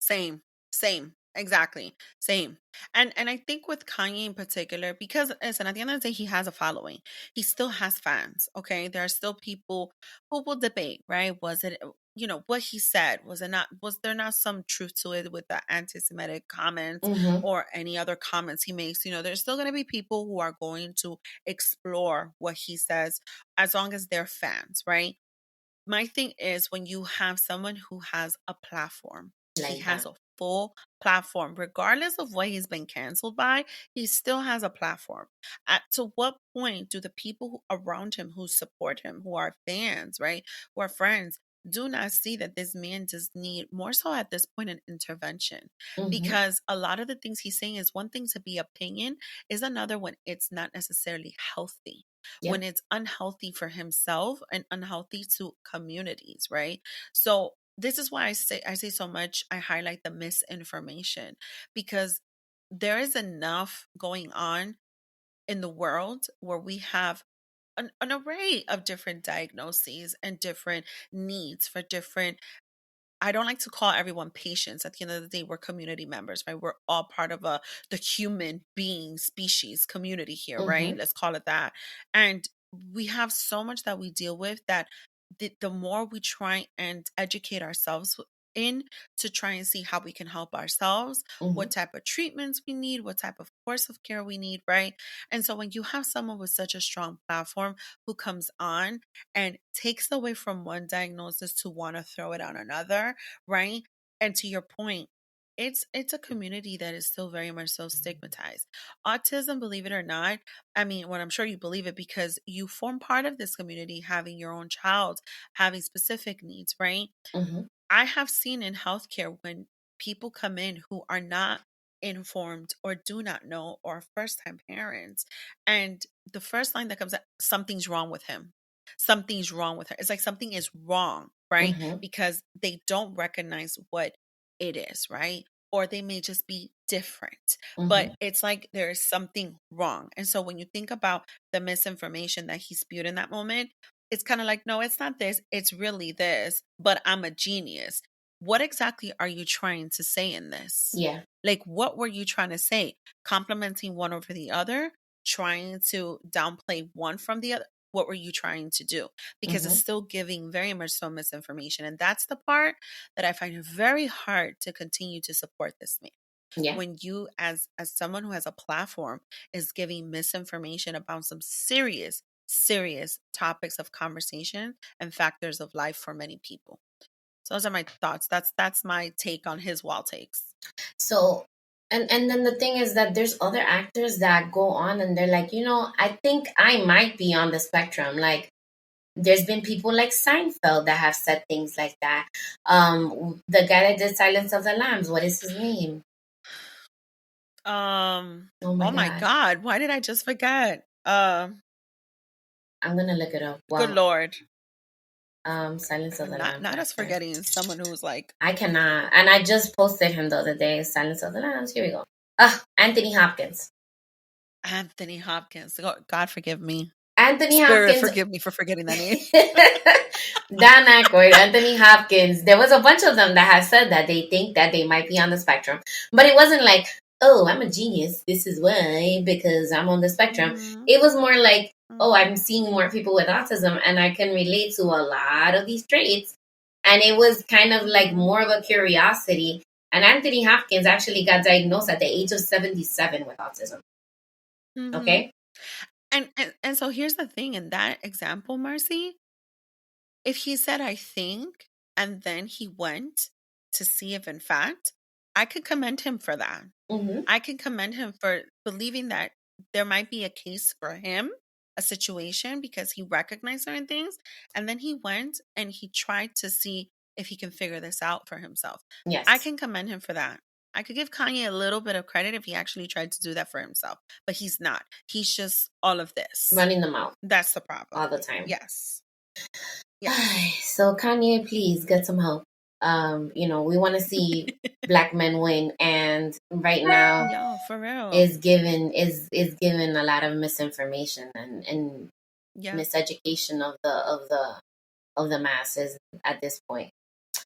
Same. Exactly. Same. And I think with Kanye in particular, because listen, at the end of the day, he has a following. He still has fans. Okay. There are still people who will debate, right? Was it, what he said? Was there not some truth to it with the anti-Semitic comments Mm-hmm. or any other comments he makes? There's still going to be people who are going to explore what he says as long as they're fans, right? My thing is, when you have someone who has a platform, he Like has that. a full platform, regardless of what he's been canceled by, he still has a platform. To what point do the people around him who support him, who are fans, right, who are friends, do not see that this man does need more so at this point an intervention? Mm-hmm. Because a lot of the things he's saying is one thing to be opinion, is another when it's not necessarily healthy, Yep. when it's unhealthy for himself and unhealthy to communities, right? So this is why I say so much, I highlight the misinformation, because there is enough going on in the world where we have an array of different diagnoses and different needs for different. I don't like to call everyone patients. At the end of the day, we're community members, right? We're all part of the human being species community here, right? Mm-hmm. Let's call it that. And we have so much that we deal with that the more we try and educate ourselves in, to try and see how we can help ourselves, Mm-hmm. what type of treatments we need, what type of course of care we need, right? And so when you have someone with such a strong platform who comes on and takes away from one diagnosis to want to throw it on another, right? And to your point, it's a community that is still very much so stigmatized. Autism, believe it or not, I mean, well, I'm sure you believe it because you form part of this community, having your own child, having specific needs, right? Mm-hmm. I have seen in healthcare when people come in who are not informed or do not know, or first time parents, and the first line that comes up, something's wrong with him. Something's wrong with her. It's like something is wrong, right? Mm-hmm. Because they don't recognize what it is, right? Or they may just be different, Mm-hmm. but it's like there is something wrong. And so when you think about the misinformation that he spewed in that moment, it's kind of like, no, it's not this, it's really this, but I'm a genius. What exactly are you trying to say in this? Yeah. Like, what were you trying to say? Complimenting one over the other, trying to downplay one from the other. What were you trying to do? Because it's Mm-hmm. still giving very much so misinformation. And that's the part that I find very hard to continue to support this man. Yeah. When you, as someone who has a platform, is giving misinformation about some serious topics of conversation and factors of life for many people. So those are my thoughts. That's my take on his wild takes. So, and then the thing is that there's other actors that go on and they're like, you know, I think I might be on the spectrum. Like, there's been people like Seinfeld that have said things like that. The guy that did Silence of the Lambs, what is his name? Oh my Oh my gosh, God, why did I just forget? I'm gonna look it up. Good Well, Lord. Silence of the Not Lambs not us actor. forgetting someone who's like I cannot, and I just posted him the other day. Silence of the Lambs. Here we go. Anthony Hopkins. Anthony Hopkins. God forgive me. Anthony Spirit Hopkins. forgive me for forgetting that name. Dan Aykroyd, Anthony Hopkins. There was a bunch of them that have said that they think that they might be on the spectrum, but it wasn't like, oh, I'm a genius. This is why, because I'm on the spectrum. Mhm. It was more like, oh, I'm Mhm. seeing more people with autism and I can relate to a lot of these traits. And it was kind of like Mhm. more of a curiosity. And Anthony Hopkins actually got diagnosed at the age of 77 with autism. Mhm. Okay. And so here's the thing in that example, Marcy, if he said I think and then he went to see if in fact, I could commend him for that. Mm-hmm. I can commend him for believing that there might be a case for him, a situation, because he recognized certain things. And then he went and he tried to see if he can figure this out for himself. I Yes. can commend him for that. I could give Kanye a little bit of credit if he actually tried to do that for himself, but he's not. He's just all of this. Running them out That's the problem. all the time. Yes. Yes. So Kanye, please get some help. We want to see black men win, and right now Yo, for real. is given a lot of misinformation and Yeah. miseducation of the masses at this point. Yeah.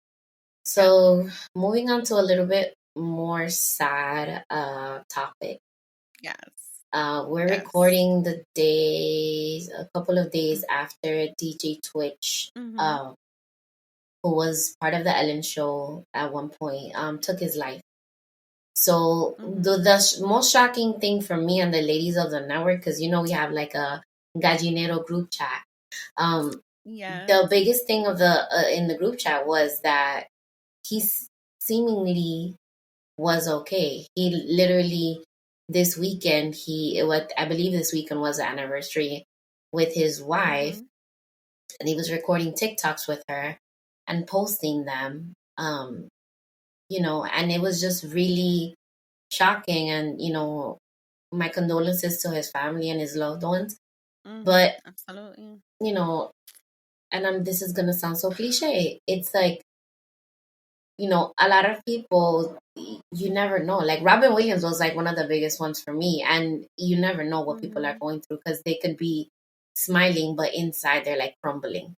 So moving on to a little bit more sad topic. Yes. We're Yes. recording a couple of days after DJ Twitch, Mm-hmm. who was part of the Ellen Show at one point, took his life. So Mm-hmm. the most shocking thing for me and the ladies of the network, because we have like a gallinero group chat. Um, the Yes. biggest thing of the in the group chat was that he seemingly was okay. He literally this weekend what I believe this weekend was the anniversary with his wife, Mm-hmm. and he was recording TikToks with her and posting them. And it was just really shocking. And my condolences to his family and his loved ones. Mm-hmm. But Absolutely. you know, and this is gonna sound so cliche. It's like a lot of people, you never know. Like Robin Williams was like one of the biggest ones for me, and you never know what people are Mm-hmm. going through because they could be smiling, but inside they're like crumbling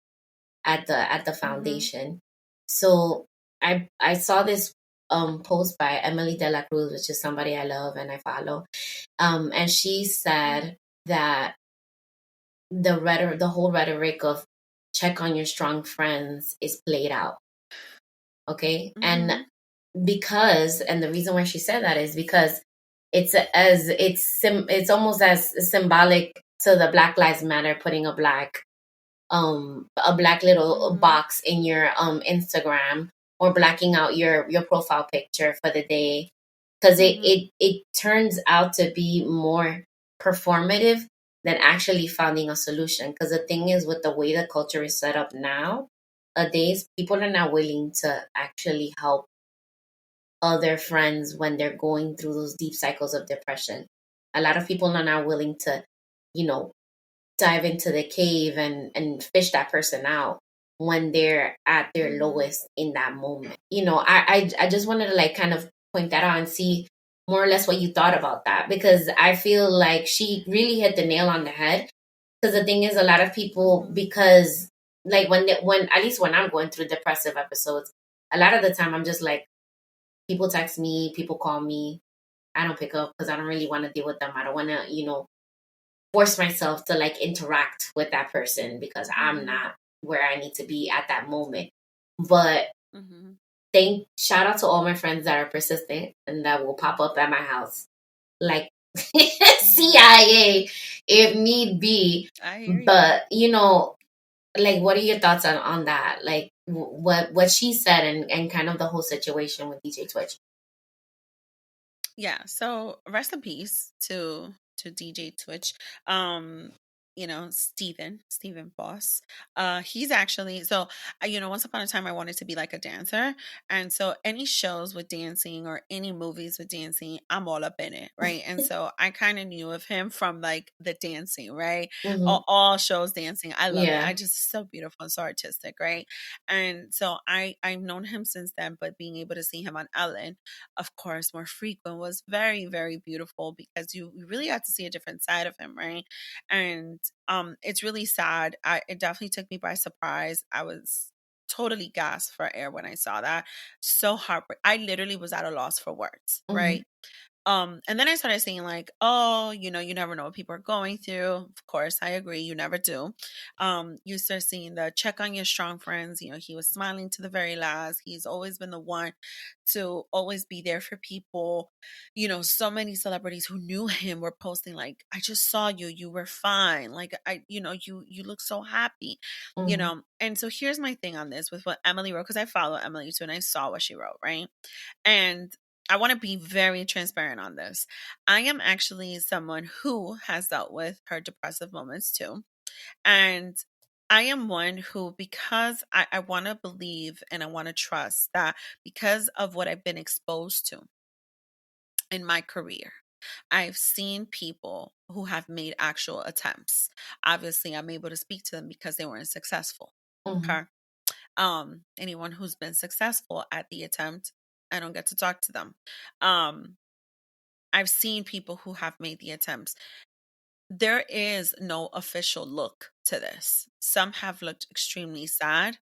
at the Mm-hmm. foundation. So I saw this post by Emily De La Cruz, which is somebody I love and I follow. And she said that the whole rhetoric of check on your strong friends is played out. Okay. And Mm-hmm. the reason why she said that is because it's almost as symbolic to the Black Lives Matter, putting a black little Mm-hmm. box in your Instagram, or blacking out your profile picture for the day, because it, Mm-hmm. it it turns out to be more performative than actually finding a solution. Because the thing is, with the way the culture is set up nowadays, people are not willing to actually help other friends when they're going through those deep cycles of depression. A lot of people are not willing to, you know, dive into the cave and fish that person out when they're at their Mm-hmm. lowest in that moment. I just wanted to like kind of point that out and see more or less what you thought about that, because I feel like she really hit the nail on the head. Because the thing is, a lot of people, Mm-hmm. because like when at least when I'm going through depressive episodes, a lot of the time I'm just like, people text me, people call me, I don't pick up because I don't really want to deal with them. I don't want to, force myself to like interact with that person because I'm Mm-hmm. not where I need to be at that moment. But Mm-hmm. shout out to all my friends that are persistent and that will pop up at my house like Mm-hmm. CIA if need be. I hear you. But like, what are your thoughts on that? Like what she said, and kind of the whole situation with DJ Twitch. Yeah, so rest in peace to DJ Twitch. Um, Stephen Boss. He's actually once upon a time I wanted to be like a dancer. And so any shows with dancing or any movies with dancing, I'm all up in it, right? And so I kind of knew of him from like the dancing, right? Mm-hmm. All shows dancing. I love it. I Yeah. just so beautiful and so artistic, right? And so I've known him since then, but being able to see him on Ellen, of course, more frequent, was very, very beautiful because you really got to see a different side of him, right? And it's really sad. It definitely took me by surprise. I was totally gasped for air when I saw that. So heartbreak. I literally was at a loss for words, Mm-hmm. right? And then I started saying like, oh, you never know what people are going through. Of course, I agree. You never do. You start seeing the check on your strong friends. He was smiling to the very last. He's always been the one to always be there for people. So many celebrities who knew him were posting like, I just saw you. You were fine. Like, you look so happy, And so here's my thing on this with what Emily wrote, because I follow Emily too, and I saw what she wrote, right? And I want to be very transparent on this. I am actually someone who has dealt with her depressive moments too. And I am one who, because I want to believe and I want to trust that because of what I've been exposed to in my career, I've seen people who have made actual attempts. Obviously, I'm able to speak to them because they weren't successful. Okay. Anyone who's been successful at the attempt, I don't get to talk to them. I've seen people who have made the attempts. There is no official look to this. Some have looked extremely sad.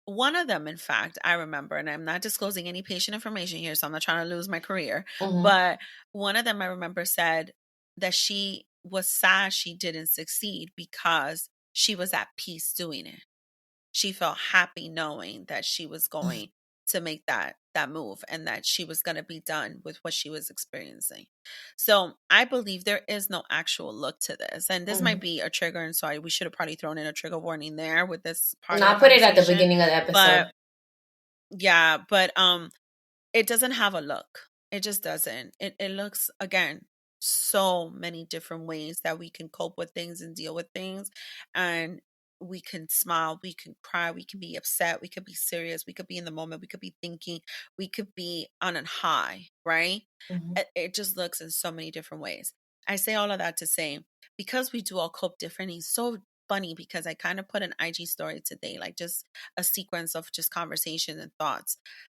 One of them, in fact, I remember, and I'm not disclosing any patient information here, so I'm not trying to lose my career, but one of them I remember said that she was sad she didn't succeed because she was at peace doing it. She felt happy knowing that she was going to make that move and that she was going to be done with what she was experiencing. So I believe there is no actual look to this, and this might be a trigger, and so we should have probably thrown in a trigger warning there with this part of the I'll put it at the conversation. beginning of the episode. But it doesn't have a look. It just doesn't. It looks, again, so many different ways that we can cope with things and deal with things. And we can smile, we can cry, we can be upset, we could be serious, we could be in the moment, we could be thinking, we could be on a high, right? It just looks in so many different ways. I say all of that to say, because we do all cope differently, so funny because I kind of put an IG story today, like just a sequence of just conversation and thoughts.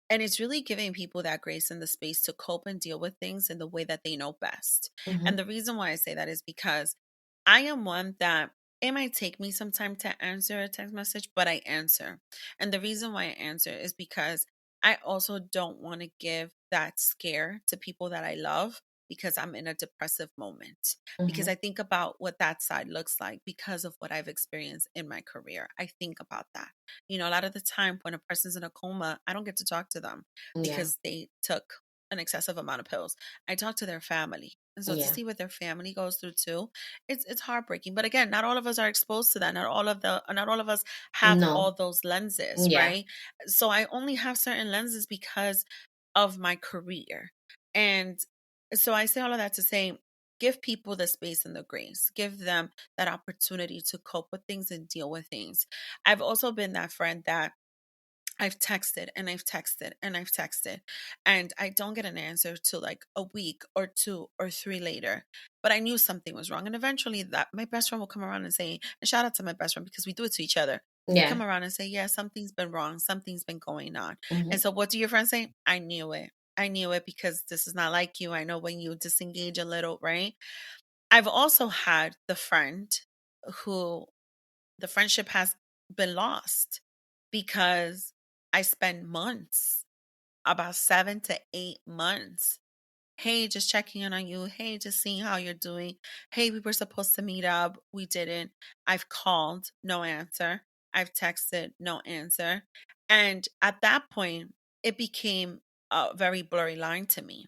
And it's really giving people that grace and the space to cope and deal with things in the way that they know best. And the reason why I say that is because I am one that it might take me some time to answer a text message, but I answer. And the reason why I answer is because I also don't want to give that scare to people that I love because I'm in a depressive moment. Because I think about what that side looks like because of what I've experienced in my career. I think about that. A lot of the time when a person's in a coma, I don't get to talk to them because they took an excessive amount of pills. I talk to their family. And so to see what their family goes through too, it's heartbreaking. But again, not all of us are exposed to that. Not all of us have all those lenses, right? So I only have certain lenses because of my career. And so I say all of that to say, give people the space and the grace. Give them that opportunity to cope with things and deal with things. I've also been that friend that I've texted and I've texted and I've texted, and I don't get an answer till like a week or 2 or 3 later. But I knew something was wrong. And eventually that my best friend will come around and say, and shout out to my best friend because we do it to each other. We come around and say, yeah, something's been wrong. Something's been going on. And so what do your friends say? I knew it. I knew it because this is not like you. I know when you disengage a little, right? I've also had the friend who the friendship has been lost because I spend months, about 7 to 8 months. Hey, just checking in on you. Hey, just seeing how you're doing. Hey, we were supposed to meet up. We didn't. I've called, no answer. I've texted, no answer. And at that point, it became a very blurry line to me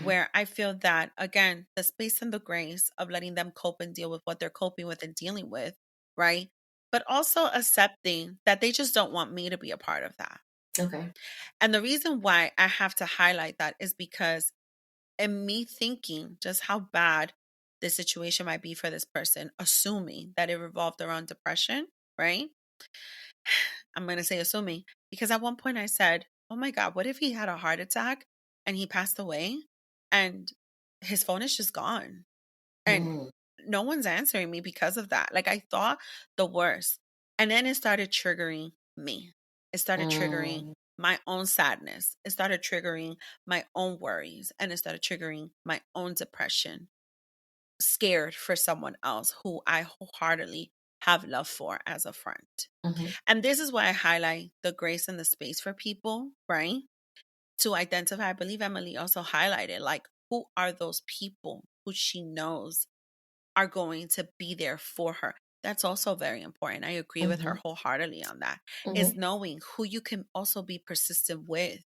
where I feel that, again, the space and the grace of letting them cope and deal with what they're coping with and dealing with, right? But also accepting that they just don't want me to be a part of that. Okay. And the reason why I have to highlight that is because in me thinking just how bad the situation might be for this person, assuming that it revolved around depression, right? I'm going to say assuming, because at one point I said, oh my God, what if he had a heart attack and he passed away and his phone is just gone? And no one's answering me because of that. Like I thought the worst. And then it started triggering me. It started triggering my own sadness. It started triggering my own worries. And it started triggering my own depression. Scared for someone else who I wholeheartedly have love for as a friend. And this is why I highlight the grace and the space for people, right? To identify. I believe Emily also highlighted like who are those people who she knows are going to be there for her. That's also very important. I agree with her wholeheartedly on that. Is knowing who you can also be persistent with,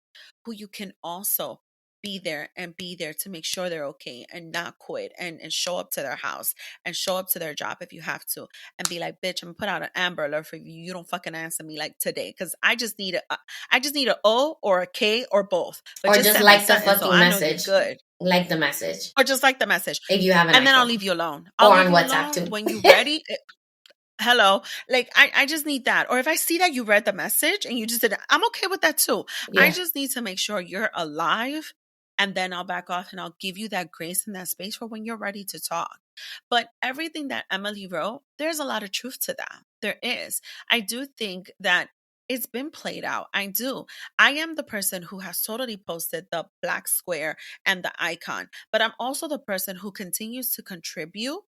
who you can also be there to make sure they're okay and not quit and show up to their house and show up to their job if you have to, and be like, bitch, I'm gonna put out an Amber Alert for you. You don't fucking answer me like today, because I just need a O or a K or both. But Or just just send my like the sentence so fucking I know you're message. good. Like the message. Or just like the message. If you have an And then I'll iPhone. leave you alone. Or I'll leave on you WhatsApp alone too. when you're ready. Hello. Like, I just need that. Or if I see that you read the message and you just did it, I'm okay with that too. Yeah. I just need to make sure you're alive, and then I'll back off and I'll give you that grace and that space for when you're ready to talk. But everything that Emily wrote, there's a lot of truth to that. There is. I do think that it's been played out. I do. I am the person who has totally posted the black square and the icon, but I'm also the person who continues to contribute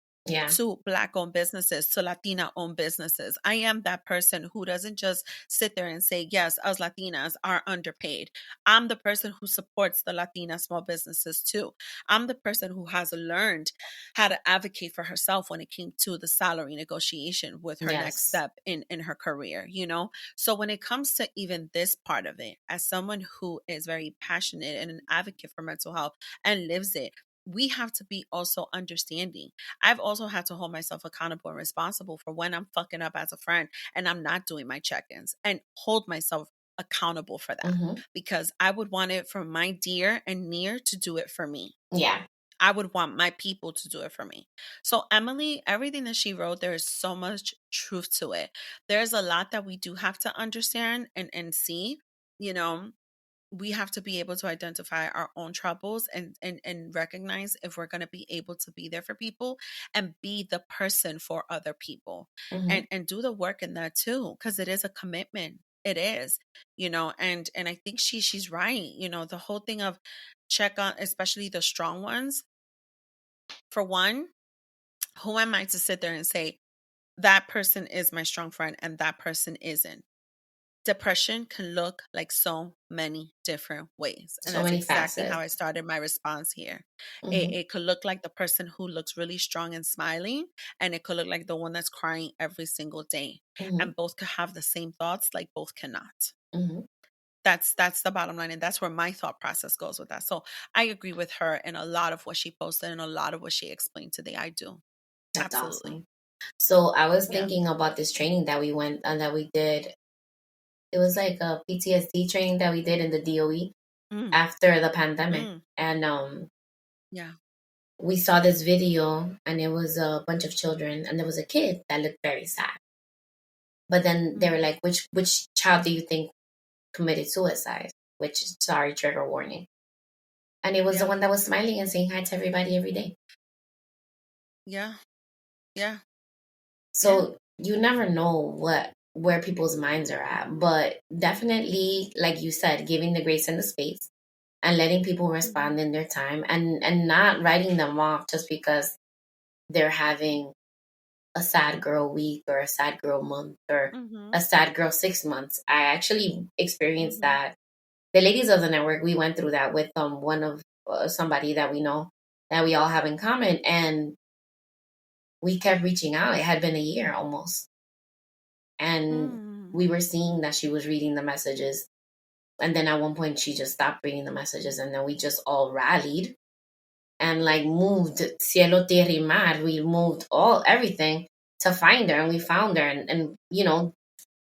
to Black-owned businesses, to Latina-owned businesses. I am that person who doesn't just sit there and say, yes, us Latinas are underpaid. I'm the person who supports the Latina small businesses too. I'm the person who has learned how to advocate for herself when it came to the salary negotiation with her next step in her career, you know? So when it comes to even this part of it, as someone who is very passionate and an advocate for mental health and lives it, we have to be also understanding. I've also had to hold myself accountable and responsible for when I'm fucking up as a friend and I'm not doing my check-ins, and hold myself accountable for that, because I would want it for my dear and near to do it for me. Yeah. I would want my people to do it for me. So Emily, everything that she wrote, there is so much truth to it. There's a lot that we do have to understand and see, you know. We have to be able to identify our own troubles and recognize if we're going to be able to be there for people and be the person for other people, and do the work in that too, because it is a commitment. It is, you know, and I think she's right. You know, the whole thing of check on, especially the strong ones. For one, who am I to sit there and say that person is my strong friend and that person isn't? Depression can look like so many different ways. And that's exactly how I started my response here. It could look like the person who looks really strong and smiling, and it could look like the one that's crying every single day. And both could have the same thoughts, like both cannot. That's the bottom line. And that's where my thought process goes with that. So I agree with her in a lot of what she posted and a lot of what she explained today. I do. That's absolutely awesome. So I was thinking about this training that we went and that we did. It was like a PTSD training that we did in the DOE after the pandemic. And we saw this video, and it was a bunch of children, and there was a kid that looked very sad. But then they were like, which child do you think committed suicide? Which, sorry, trigger warning. And it was the one that was smiling and saying hi to everybody every day. Yeah. So you never know where people's minds are at, but definitely, like you said, giving the grace and the space and letting people respond in their time, and not writing them off just because they're having a sad girl week or a sad girl month or a sad girl 6 months. I actually experienced that. The ladies of the network, we went through that with one of somebody that we know that we all have in common, and we kept reaching out. It had been a year almost. And we were seeing that she was reading the messages. And then at one point she just stopped reading the messages, and then we just all rallied and like moved cielo, tierra y mar. We moved everything to find her, and we found her. And you know,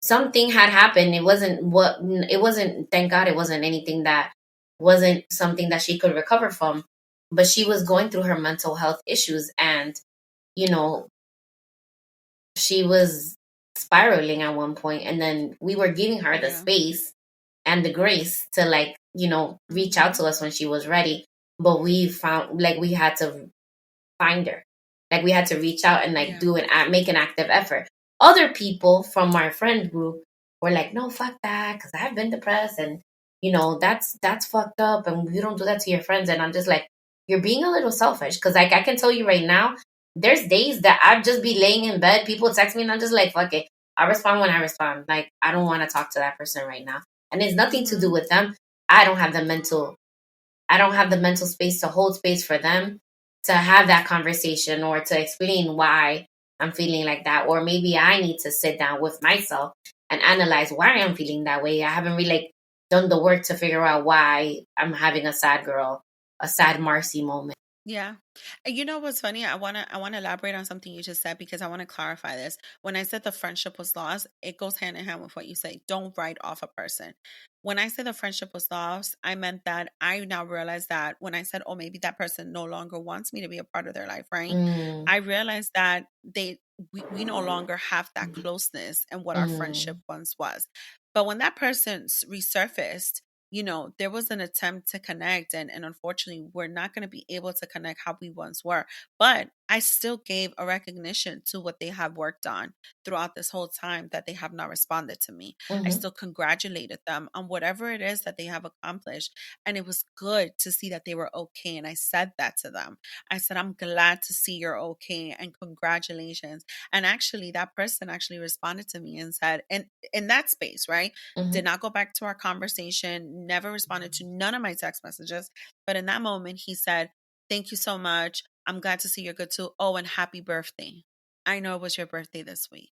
something had happened. It wasn't, thank God, it wasn't anything that wasn't something that she could recover from. But she was going through her mental health issues, and you know, she was spiraling at one point, and then we were giving her the space and the grace to, like, you know, reach out to us when she was ready. But we found, like, we had to find her, like we had to reach out and like make an active effort. Other people from our friend group were like, no, fuck that, because I've been depressed, and you know, that's fucked up, and you don't do that to your friends. And I'm just like, you're being a little selfish, because like I can tell you right now, there's days that I'd just be laying in bed, people text me, and I'm just like, fuck it, I respond when I respond. Like, I don't want to talk to that person right now, and it's nothing to do with them. I don't have the mental I don't have the mental space to hold space for them to have that conversation or to explain why I'm feeling like that. Or maybe I need to sit down with myself and analyze why I'm feeling that way. I haven't really like done the work to figure out why I'm having a sad girl, a sad Marcy moment. Yeah. And you know what's funny? I wanna elaborate on something you just said because I want to clarify this. When I said the friendship was lost, it goes hand in hand with what you say. Don't write off a person. When I said the friendship was lost, I meant that I now realize that when I said, oh, maybe that person no longer wants me to be a part of their life, right? Mm, I realized that we no longer have that closeness and what our friendship mm, once was. But when that person resurfaced, there was an attempt to connect, and unfortunately, we're not going to be able to connect how we once were. But I still gave a recognition to what they have worked on throughout this whole time that they have not responded to me. I mm-hmm, still congratulated them on whatever it is that they have accomplished. And it was good to see that they were okay. And I said that to them. I said, I'm glad to see you're okay and congratulations. And actually, that person actually responded to me and said, and in that space, right? mm-hmm. Did not go back to our conversation, never responded to none of my text messages. But in that moment, he said, thank you so much. I'm glad to see you're good too. Oh, and happy birthday. I know it was your birthday this week.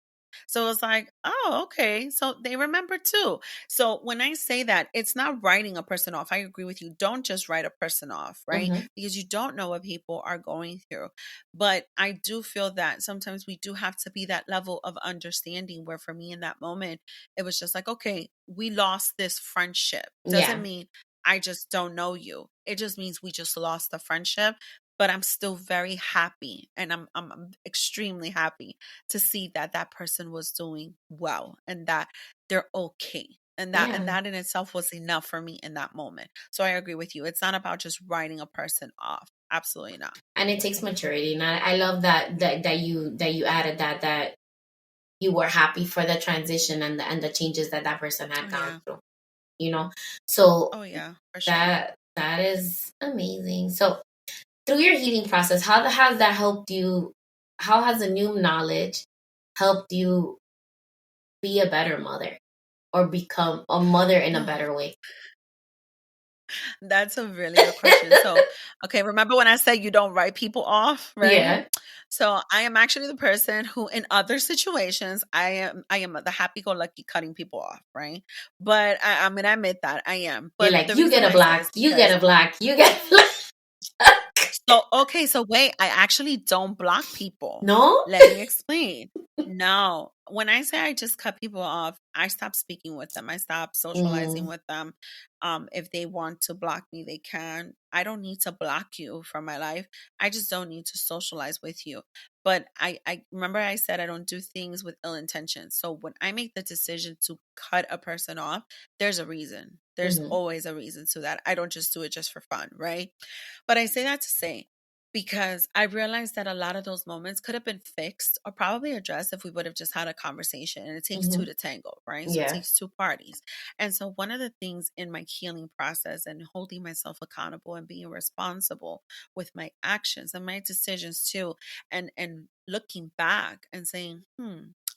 So it's like, oh, okay. So they remember too. So when I say that, it's not writing a person off. I agree with you. Don't just write a person off, right? Mm-hmm. Because you don't know what people are going through. But I do feel that sometimes we do have to be that level of understanding where for me in that moment, it was just like, okay, we lost this friendship. Doesn't Yeah, mean I just don't know you. It just means we just lost the friendship. But I'm still very happy, and I'm extremely happy to see that that person was doing well and that they're okay. And yeah. that in itself was enough for me in that moment. So I agree with you. It's not about just writing a person off. Absolutely not. And it takes maturity. And I love that you added that you were happy for the transition and the changes that person Oh had gone yeah. through. You know, so Oh yeah, for sure. that is amazing. So through your healing process, how has that helped you? How has the new knowledge helped you be a better mother or become a mother in a better way? That's a really good question. So, okay, remember when I said you don't write people off, right? Yeah, So, I am actually the person who in other situations I am the happy-go-lucky cutting people off, right? But I'm gonna admit that I am. you're But like the you reason get a I say block, is you get because a block, you get a block. so, okay, so wait, I actually don't block people. No. Let me explain. No, when I say I just cut people off, I stop speaking with them. I stop socializing Mm, with them. If they want to block me, they can. I don't need to block you from my life. I just don't need to socialize with you. But I remember I said I don't do things with ill intentions. So when I make the decision to cut a person off, there's a reason. There's mm-hmm, always a reason to that. I don't just do it just for fun, right? But I say that to say, because I realized that a lot of those moments could have been fixed or probably addressed if we would have just had a conversation. And it takes two mm-hmm. to tango, right? So it Yeah. takes two parties. And so one of the things in my healing process and holding myself accountable and being responsible with my actions and my decisions too, and looking back and saying,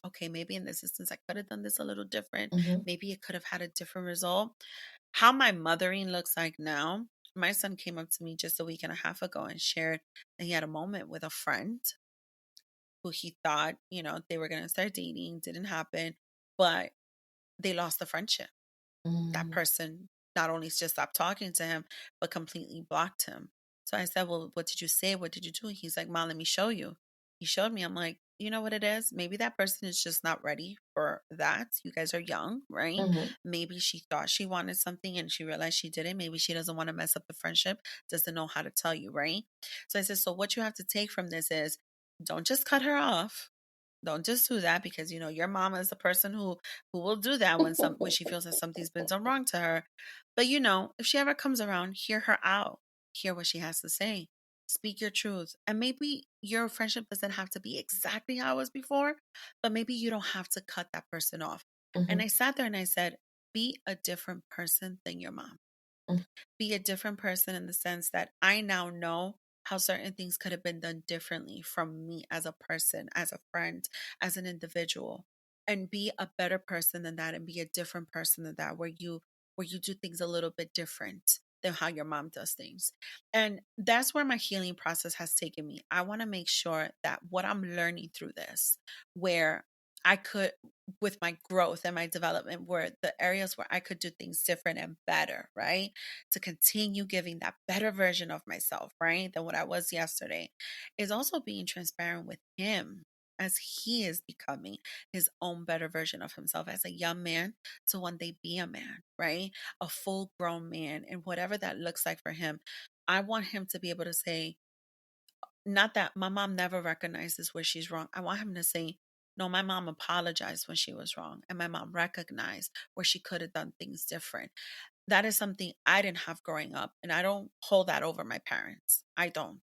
okay, maybe in this instance I could have done this a little different. Mm-hmm, Maybe it could have had a different result. How my mothering looks like now, my son came up to me just a week and a half ago and shared that he had a moment with a friend who he thought, they were going to start dating, didn't happen, but they lost the friendship. That mm-hmm, person not only just stopped talking to him, but completely blocked him. So I said, well, what did you say? What did you do? He's like, Mom, let me show you. He showed me. I'm like, you know what it is? Maybe that person is just not ready for that. You guys are young, right? mm-hmm, Maybe she thought she wanted something and she realized she didn't. Maybe she doesn't want to mess up the friendship, doesn't know how to tell you, right? So I said, so what you have to take from this is don't just cut her off. Don't just do that because your mama is the person who will do that when she feels that something's been done wrong to her. But if she ever comes around, hear her out. Hear what she has to say. Speak your truth. And maybe your friendship doesn't have to be exactly how it was before, but maybe you don't have to cut that person off. mm-hmm, And I sat there and I said, be a different person than your mom. Be a different person in the sense that I now know how certain things could have been done differently from me as a person, as a friend, as an individual, and be a better person than that and be a different person than that where you do things a little bit different. than how your mom does things. And that's where my healing process has taken me. I want to make sure that what I'm learning through this, where I could, with my growth and my development, where the areas where I could do things different and better, right? To continue giving that better version of myself, right? Than what I was yesterday, is also being transparent with him as he is becoming his own better version of himself as a young man to one day be a man, right? A full grown man, and whatever that looks like for him. I want him to be able to say, not that my mom never recognizes where she's wrong. I want him to say, no, my mom apologized when she was wrong, and my mom recognized where she could have done things different. That is something I didn't have growing up, and I don't hold that over my parents. I don't.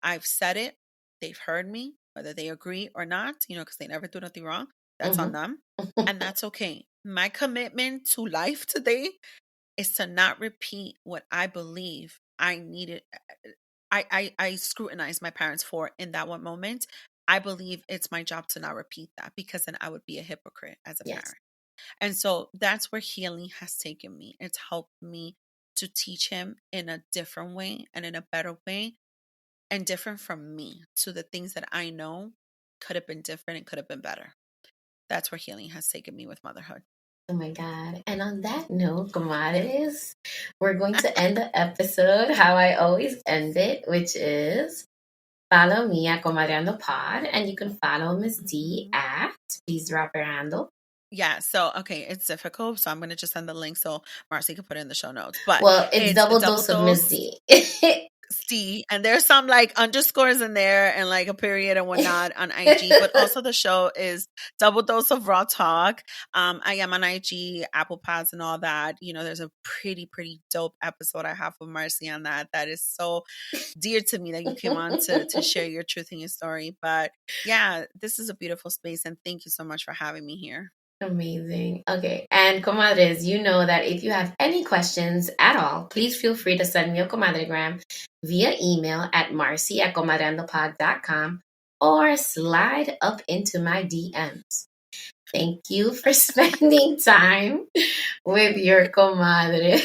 I've said it. They've heard me, whether they agree or not, because they never do nothing wrong. That's on them, and that's okay. My commitment to life today is to not repeat what I believe I needed. I scrutinized my parents for in that one moment. I believe it's my job to not repeat that, because then I would be a hypocrite as a parent. And so that's where healing has taken me. It's helped me to teach him in a different way and in a better way, and different from me, to the things that I know could have been different and could have been better. That's where healing has taken me with motherhood. Oh my God. And on that note, comadres, we're going to end the episode how I always end it, which is follow me at Comadreando Pod, and you can follow Miss D at, please drop her handle. Yeah, so okay, it's difficult, so I'm gonna just send the link so Marcy can put it in the show notes. But well, it's double dose of Miss D. C, and there's some like underscores in there and like a period and whatnot on IG, but also the show is Double Dose of Raw Talk. I am on IG, Apple Pods, and all that. There's a pretty dope episode I have with Marcy on that is so dear to me, that you came on to share your truth and your story. But yeah, this is a beautiful space, and thank you so much for having me here. Amazing. Okay. And comadres, you know that if you have any questions at all, please feel free to send me a Comadre-Gram via email at marcy@comadreandopod.com, or slide up into my DMs. Thank you for spending time with your comadre.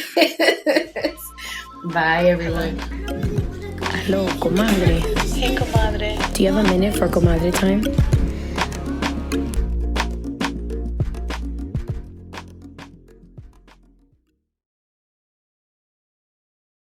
Bye, everyone. Hello, comadre. Hey, comadre. Do you have a minute for comadre time?